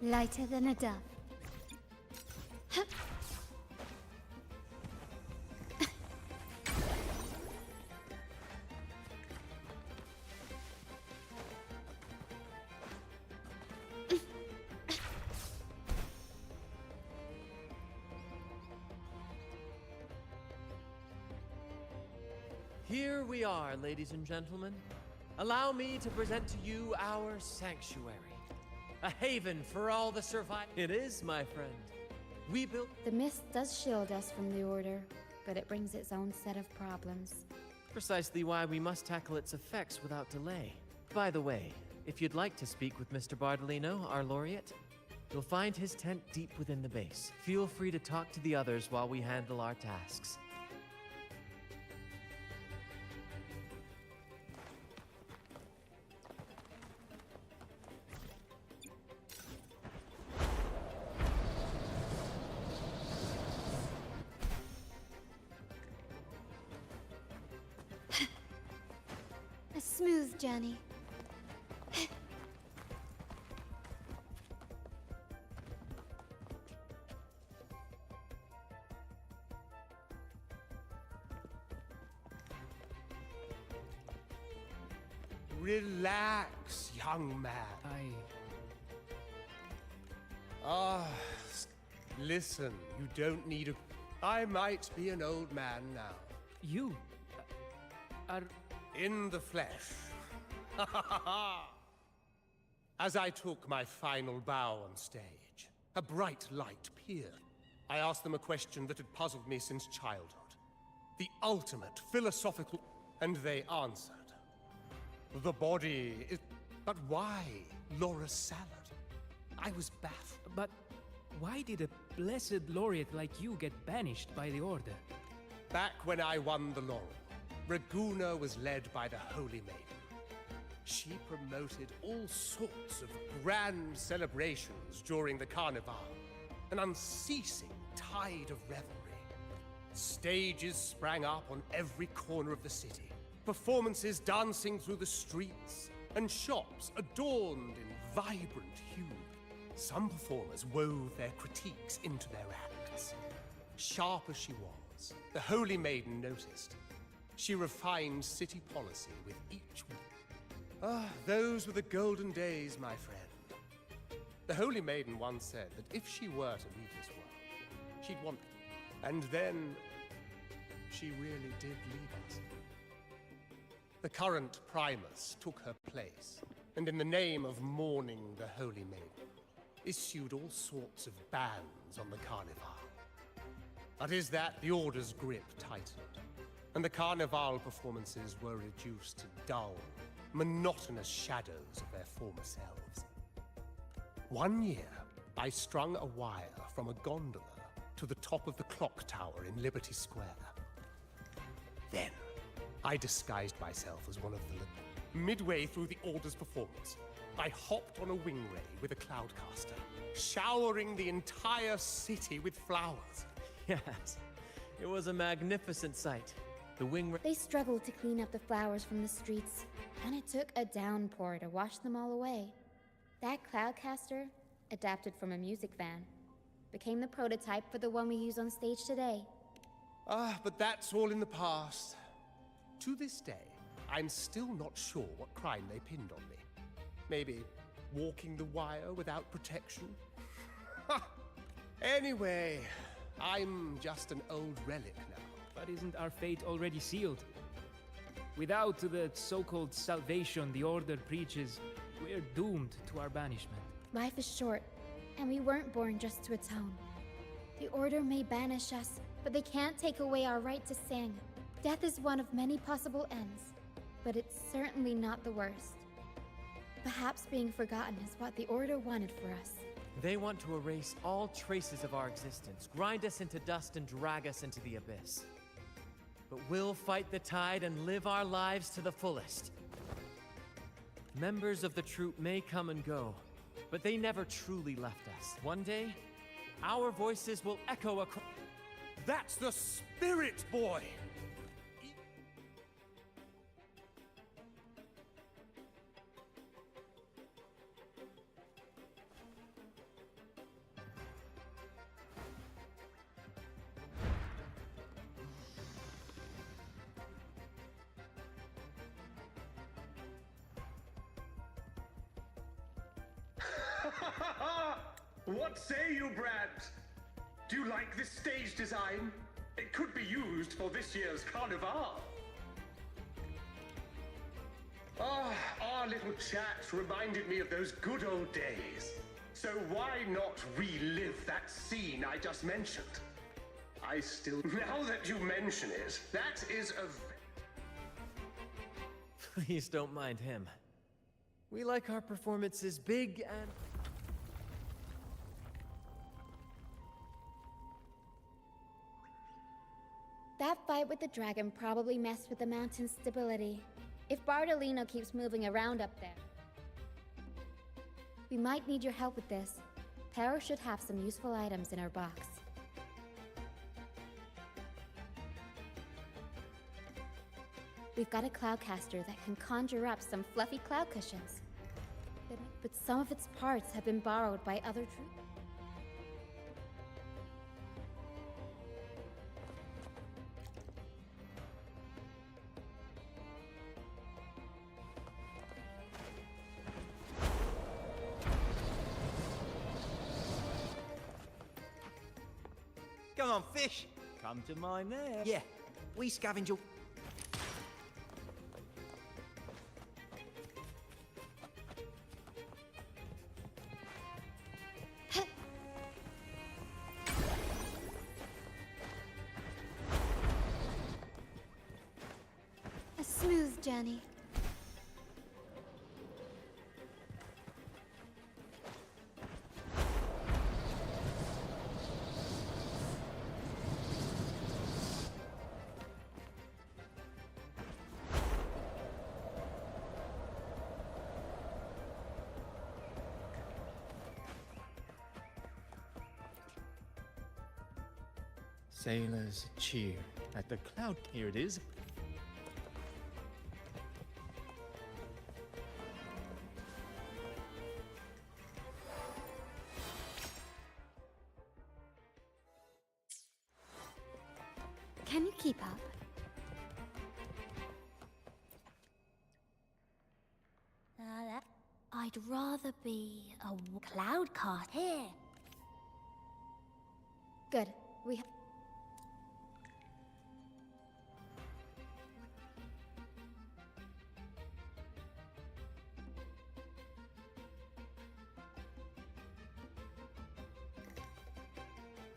Lighter than a dove. Here we are, ladies and gentlemen. Allow me to present to you our sanctuary. A haven for all the survivors. It is, my friend. We built... The mist does shield us from the Order, but it brings its own set of problems. Precisely why we must tackle its effects without delay. By the way, if you'd like to speak with Mr. Bardolino, our laureate, you'll find his tent deep within the base. Feel free to talk to the others while we handle our tasks. smooth journey. Relax, young man. Listen, you don't need a... I might be an old man now. You are... In the flesh. As I took my final bow on stage, a bright light appeared. I asked them a question that had puzzled me since childhood. The ultimate philosophical... And they answered. The body is... But why Laura's salad? I was baffled. But why did a blessed laureate like you get banished by the Order? Back when I won the laurel, Raguna was led by the Holy Maiden. She promoted all sorts of grand celebrations during the Carnival, an unceasing tide of revelry. Stages sprang up on every corner of the city, performances dancing through the streets, and shops adorned in vibrant hue. Some performers wove their critiques into their acts. Sharp as she was, the Holy Maiden noticed. She refined city policy with each week. Those were the golden days, my friend. The Holy Maiden once said that if she were to leave this world, she'd want... And then, she really did leave us. The current Primus took her place, and in the name of mourning the Holy Maiden, issued all sorts of bans on the Carnival. But is that the Order's grip tightened, and the Carnival performances were reduced to dull, monotonous shadows of their former selves. One year, I strung a wire from a gondola to the top of the clock tower in Liberty Square. Then, I disguised myself as one of the... Midway through the Order's performance, I hopped on a wing ray with a cloudcaster, showering the entire city with flowers. Yes, it was a magnificent sight. The wing... They struggled to clean up the flowers from the streets, and it took a downpour to wash them all away. That cloudcaster, adapted from a music van, became the prototype for the one we use on stage today. But that's all in the past. To this day, I'm still not sure what crime they pinned on me. Maybe walking the wire without protection? Anyway, I'm just an old relic now. But isn't our fate already sealed? Without the so-called salvation the Order preaches, we're doomed to our banishment. Life is short, and we weren't born just to atone. The Order may banish us, but they can't take away our right to sing. Death is one of many possible ends, but it's certainly not the worst. Perhaps being forgotten is what the Order wanted for us. They want to erase all traces of our existence, grind us into dust and drag us into the abyss. But we'll fight the tide and live our lives to the fullest. Members of the troupe may come and go, but they never truly left us. One day, our voices will echo across... That's the spirit, boy! What say you, Brad? Do you like this stage design? It could be used for this year's Carnival. Our little chat reminded me of those good old days. So why not relive that scene I just mentioned? Now that you mention it, that is a... Please don't mind him. We like our performances big and... That fight with the dragon probably messed with the mountain's stability. If Bardolino keeps moving around up there. We might need your help with this. Pero should have some useful items in our box. We've got a cloudcaster that can conjure up some fluffy cloud cushions. But some of its parts have been borrowed by other troops. Come on, fish! Come to my net. Yeah, we scavenge all... A smooth journey. Sailors cheer at the cloud. Here it is. Can you keep up? I'd rather be a cloud cast here. Good.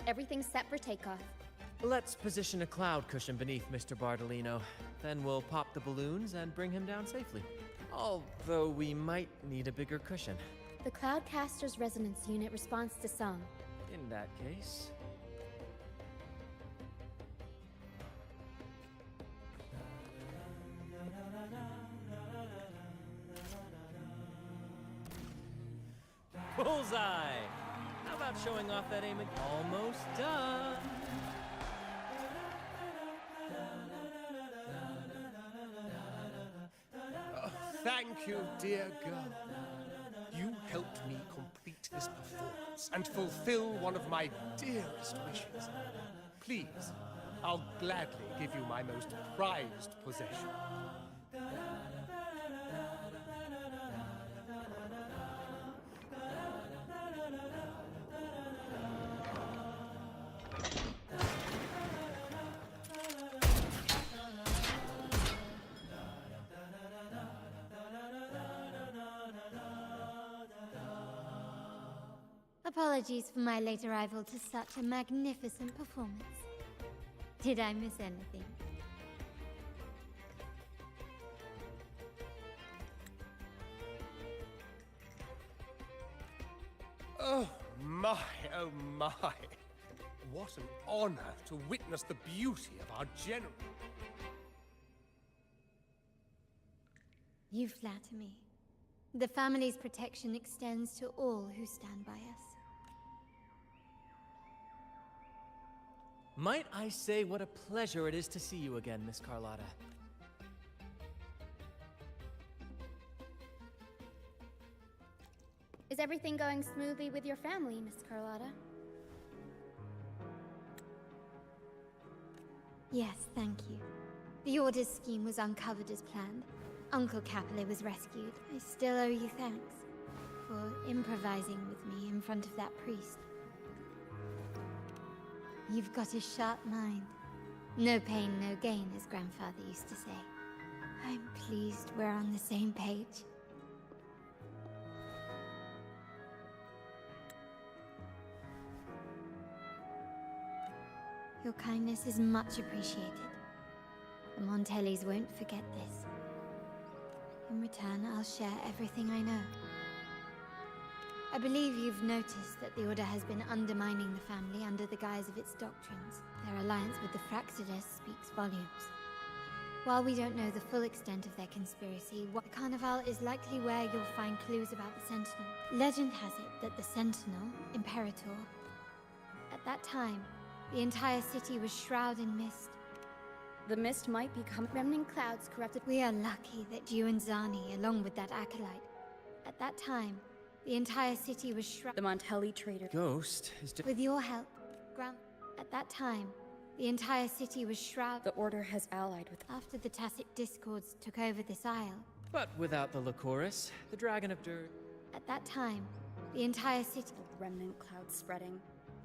Everything's set for takeoff. Let's position a cloud cushion beneath Mr. Bartolino. Then we'll pop the balloons and bring him down safely. Although we might need a bigger cushion. The Cloudcaster's resonance unit responds to song. In that case... Bullseye! How about showing off that aim? Almost done! Thank you, dear girl. You helped me complete this performance and fulfill one of my dearest wishes. Please, I'll gladly give you my most prized possession. Apologies for my late arrival to such a magnificent performance. Did I miss anything? Oh my, oh my. What an honor to witness the beauty of our general. You flatter me. The family's protection extends to all who stand by us. Might I say what a pleasure it is to see you again, Miss Carlotta. Is everything going smoothly with your family, Miss Carlotta? Yes, thank you. The Order's scheme was uncovered as planned. Uncle Capilet was rescued. I still owe you thanks for improvising with me in front of that priest. You've got a sharp mind. No pain, no gain, as Grandfather used to say. I'm pleased we're on the same page. Your kindness is much appreciated. The Montellis won't forget this. In return, I'll share everything I know. I believe you've noticed that the Order has been undermining the family under the guise of its doctrines. Their alliance with the Fraxidus speaks volumes. While we don't know the full extent of their conspiracy, the Carnival is likely where you'll find clues about the Sentinel. Legend has it that the Sentinel, Imperator, at that time, the entire city was shrouded in mist. The mist might become Remnant clouds corrupted. We are lucky that you and Zani, along with that acolyte. At that time, the entire city was the Montelli traitor. Ghost is With your help, At that time, the entire city was shrouded. The Order has allied with. After the Tacit Discords took over this isle. But without the Lycoris, the Dragon of Dirt. At that time, the entire city. Remnant clouds spreading,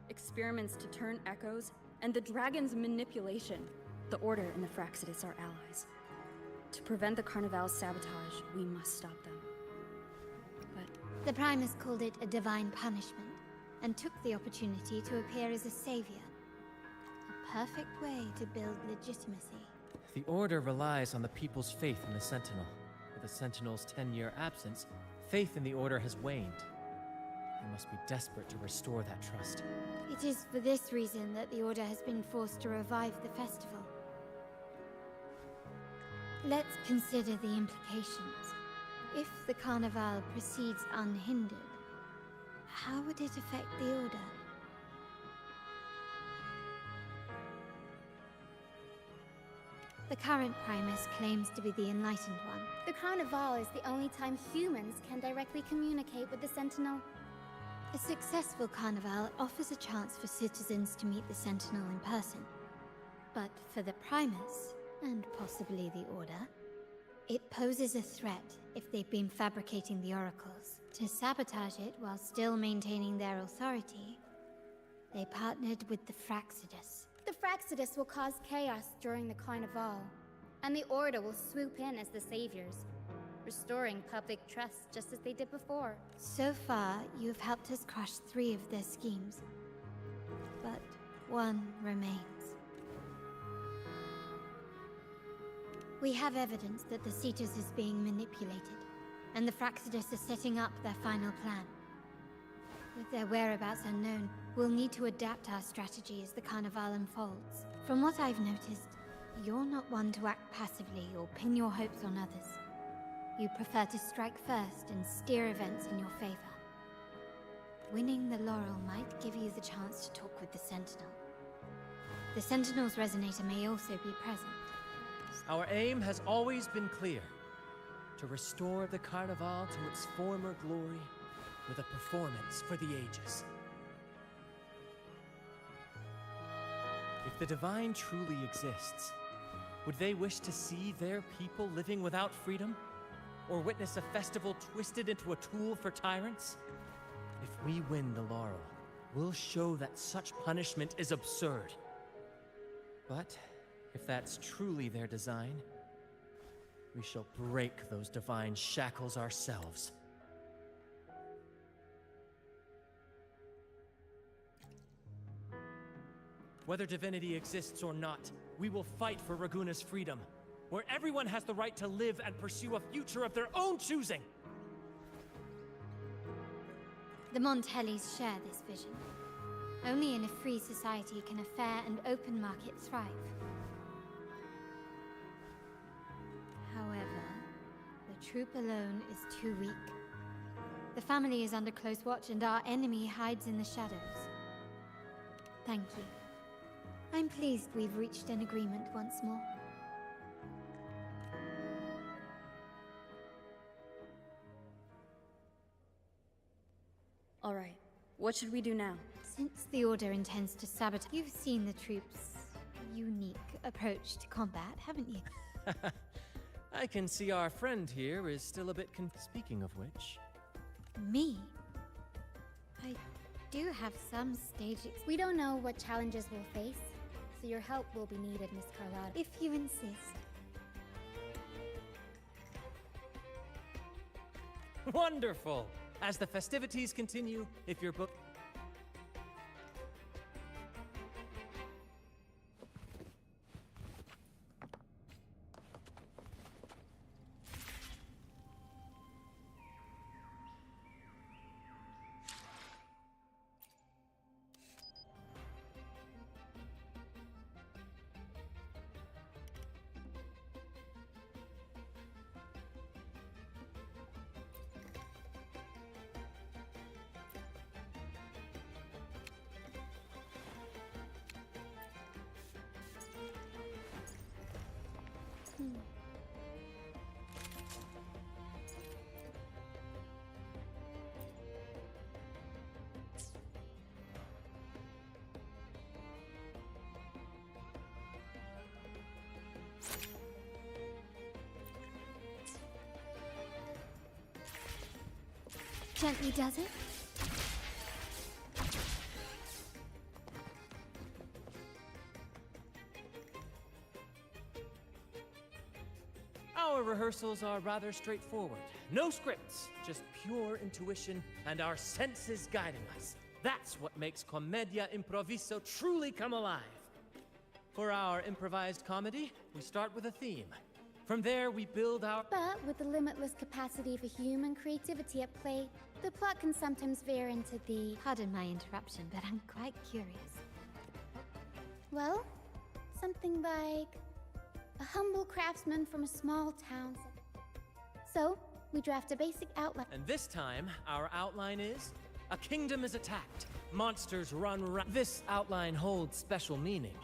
experiments to turn echoes, and the dragon's manipulation. The Order and the Fraxidus are allies. To prevent the Carnival's sabotage, we must stop them. But the Primus called it a divine punishment, and took the opportunity to appear as a savior. A perfect way to build legitimacy. The Order relies on the people's faith in the Sentinel. With the Sentinel's 10-year absence, faith in the Order has waned. They must be desperate to restore that trust. It is for this reason that the Order has been forced to revive the festival. Let's consider the implications. If the Carnival proceeds unhindered, how would it affect the Order? The current Primus claims to be the Enlightened One. The Carnival is the only time humans can directly communicate with the Sentinel. A successful Carnival offers a chance for citizens to meet the Sentinel in person. But for the Primus, and possibly the Order, it poses a threat if they've been fabricating the oracles. To sabotage it while still maintaining their authority, they partnered with the Fraxidus. The Fraxidus will cause chaos during the Carnival, and the Order will swoop in as the saviors, restoring public trust just as they did before. So far, you have helped us crush 3 of their schemes, but one remains. We have evidence that the Cetus is being manipulated, and the Fraxidus are setting up their final plan. With their whereabouts unknown, we'll need to adapt our strategy as the Carnival unfolds. From what I've noticed, you're not one to act passively or pin your hopes on others. You prefer to strike first and steer events in your favor. Winning the laurel might give you the chance to talk with the Sentinel. The Sentinel's resonator may also be present. Our aim has always been clear: to restore the Carnival to its former glory with a performance for the ages. If the Divine truly exists, would they wish to see their people living without freedom? Or witness a festival twisted into a tool for tyrants? If we win the laurel, we'll show that such punishment is absurd. But if that's truly their design, we shall break those divine shackles ourselves. Whether divinity exists or not, we will fight for Raguna's freedom, where everyone has the right to live and pursue a future of their own choosing. The Montellis share this vision. Only in a free society can a fair and open market thrive. However, the troop alone is too weak. The family is under close watch and our enemy hides in the shadows. Thank you. I'm pleased we've reached an agreement once more. All right, what should we do now? Since the Order intends to sabotage, you've seen the troops' unique approach to combat, haven't you? I can see our friend here is still a bit Speaking of which... Me? I do have some stage We don't know what challenges we'll face, so your help will be needed, Miss Carlotta. If you insist. Wonderful! As the festivities continue, if your book... gently does it. Our rehearsals are rather straightforward. No scripts, just pure intuition and our senses guiding us. That's what makes Commedia Improviso truly come alive. For our improvised comedy, we start with a theme. From there, we build our... But with the limitless capacity for human creativity at play, the plot can sometimes veer into the... Pardon my interruption, but I'm quite curious. Well, something like... a humble craftsman from a small town. So, we draft a basic outline. And this time, our outline is... a kingdom is attacked. Monsters run. This outline holds special meaning.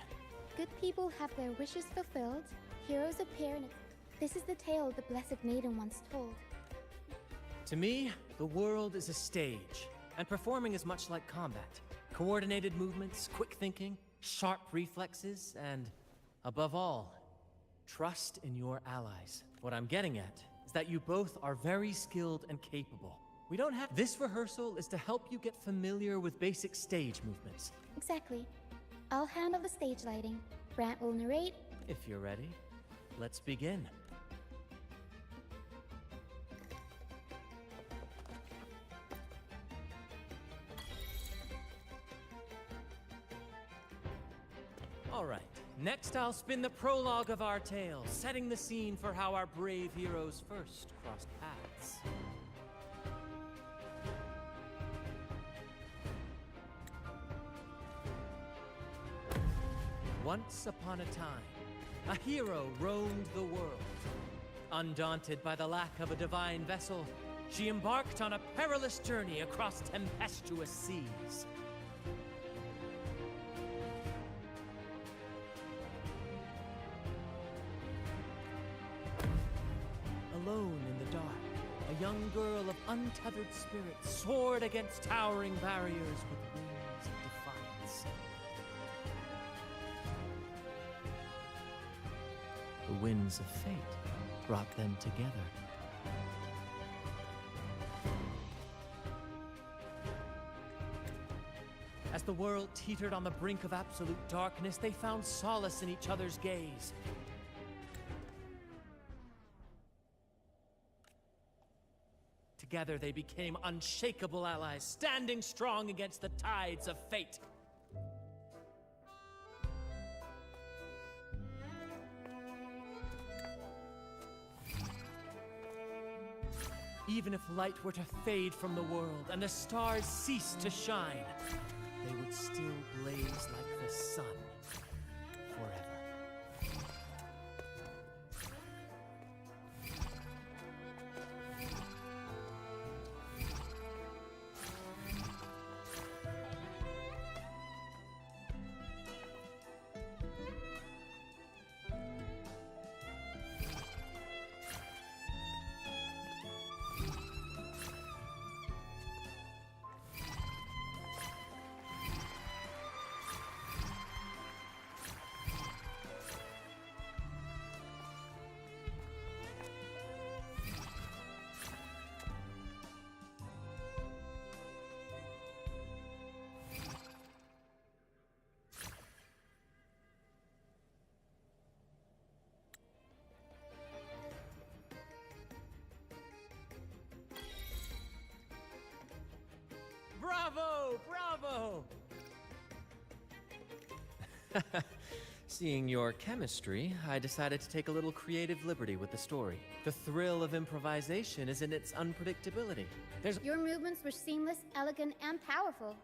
Good people have their wishes fulfilled. Heroes appear in it. This is the tale the Blessed Maiden once told. To me, the world is a stage, and performing is much like combat. Coordinated movements, quick thinking, sharp reflexes, and, above all, trust in your allies. What I'm getting at is that you both are very skilled and capable. We don't have... This rehearsal is to help you get familiar with basic stage movements. Exactly. I'll handle the stage lighting. Brant will narrate. If you're ready, let's begin. All right. Next, I'll spin the prologue of our tale, setting the scene for how our brave heroes first crossed paths. Once upon a time, a hero roamed the world. Undaunted by the lack of a divine vessel, she embarked on a perilous journey across tempestuous seas. Alone in the dark, a young girl of untethered spirit soared against towering barriers with wings of defiance. The winds of fate brought them together. As the world teetered on the brink of absolute darkness, they found solace in each other's gaze. Together they became unshakable allies, standing strong against the tides of fate. Even if light were to fade from the world and the stars cease to shine, they would still blaze like the sun forever. Bravo! Bravo! Seeing your chemistry, I decided to take a little creative liberty with the story. The thrill of improvisation is in its unpredictability. Your movements were seamless, elegant, and powerful.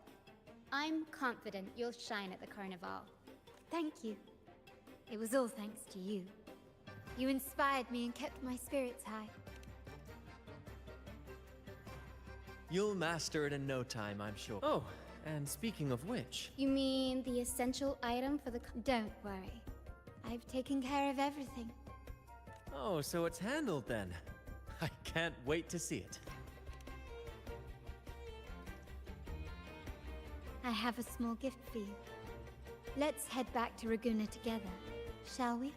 I'm confident you'll shine at the Carnival. Thank you. It was all thanks to you. You inspired me and kept my spirits high. You'll master it in no time, I'm sure. Oh, and speaking of which... You mean the essential item for the... Don't worry. I've taken care of everything. Oh, so it's handled then. I can't wait to see it. I have a small gift for you. Let's head back to Raguna together, shall we?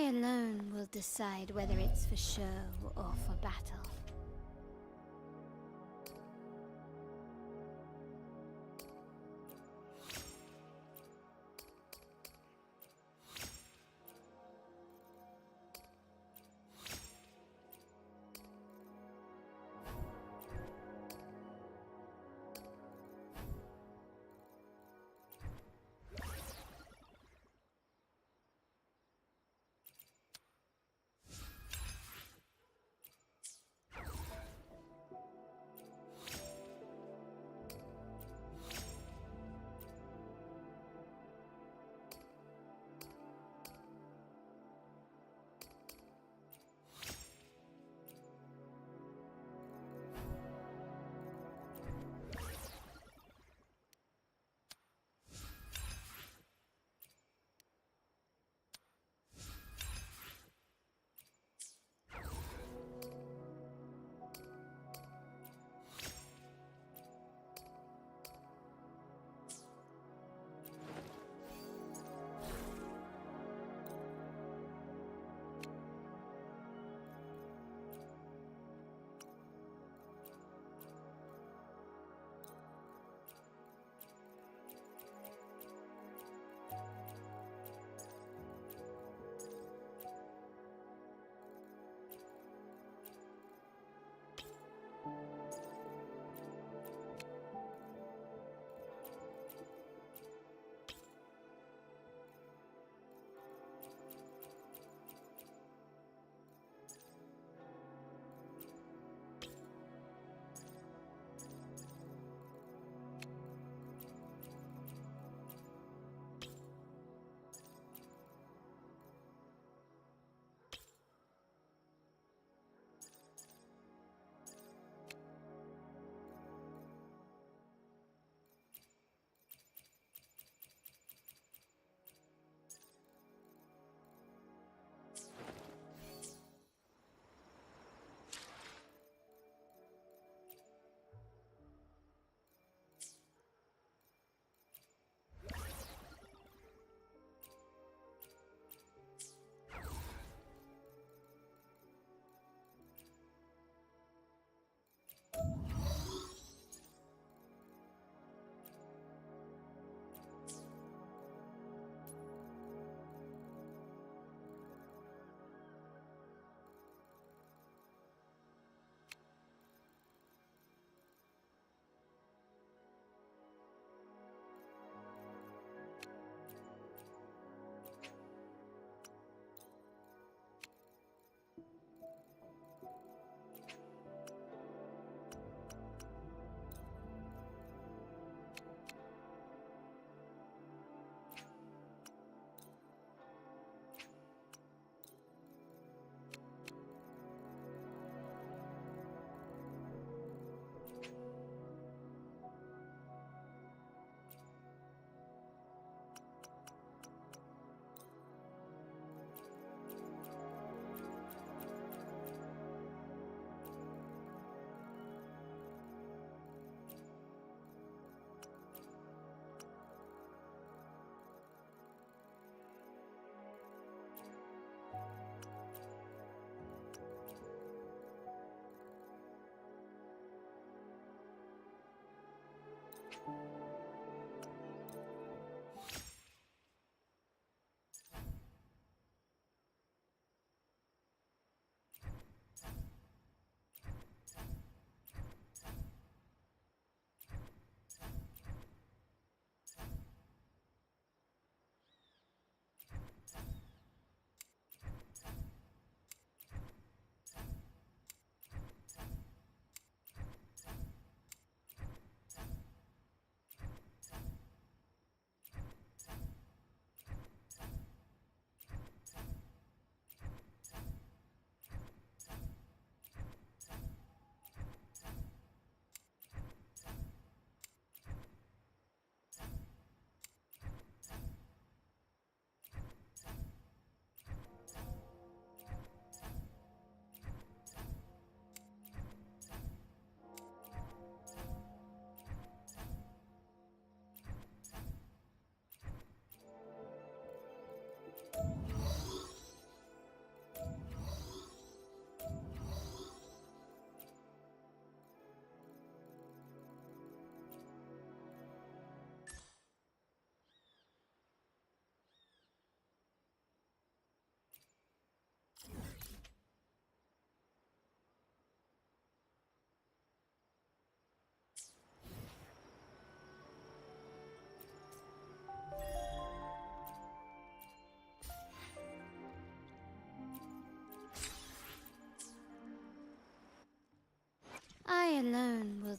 I alone will decide whether it's for show or for battle.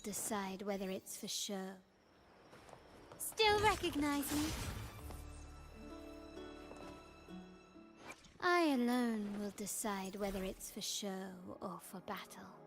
decide whether it's for show. Still recognize me? I alone will decide whether it's for show or for battle.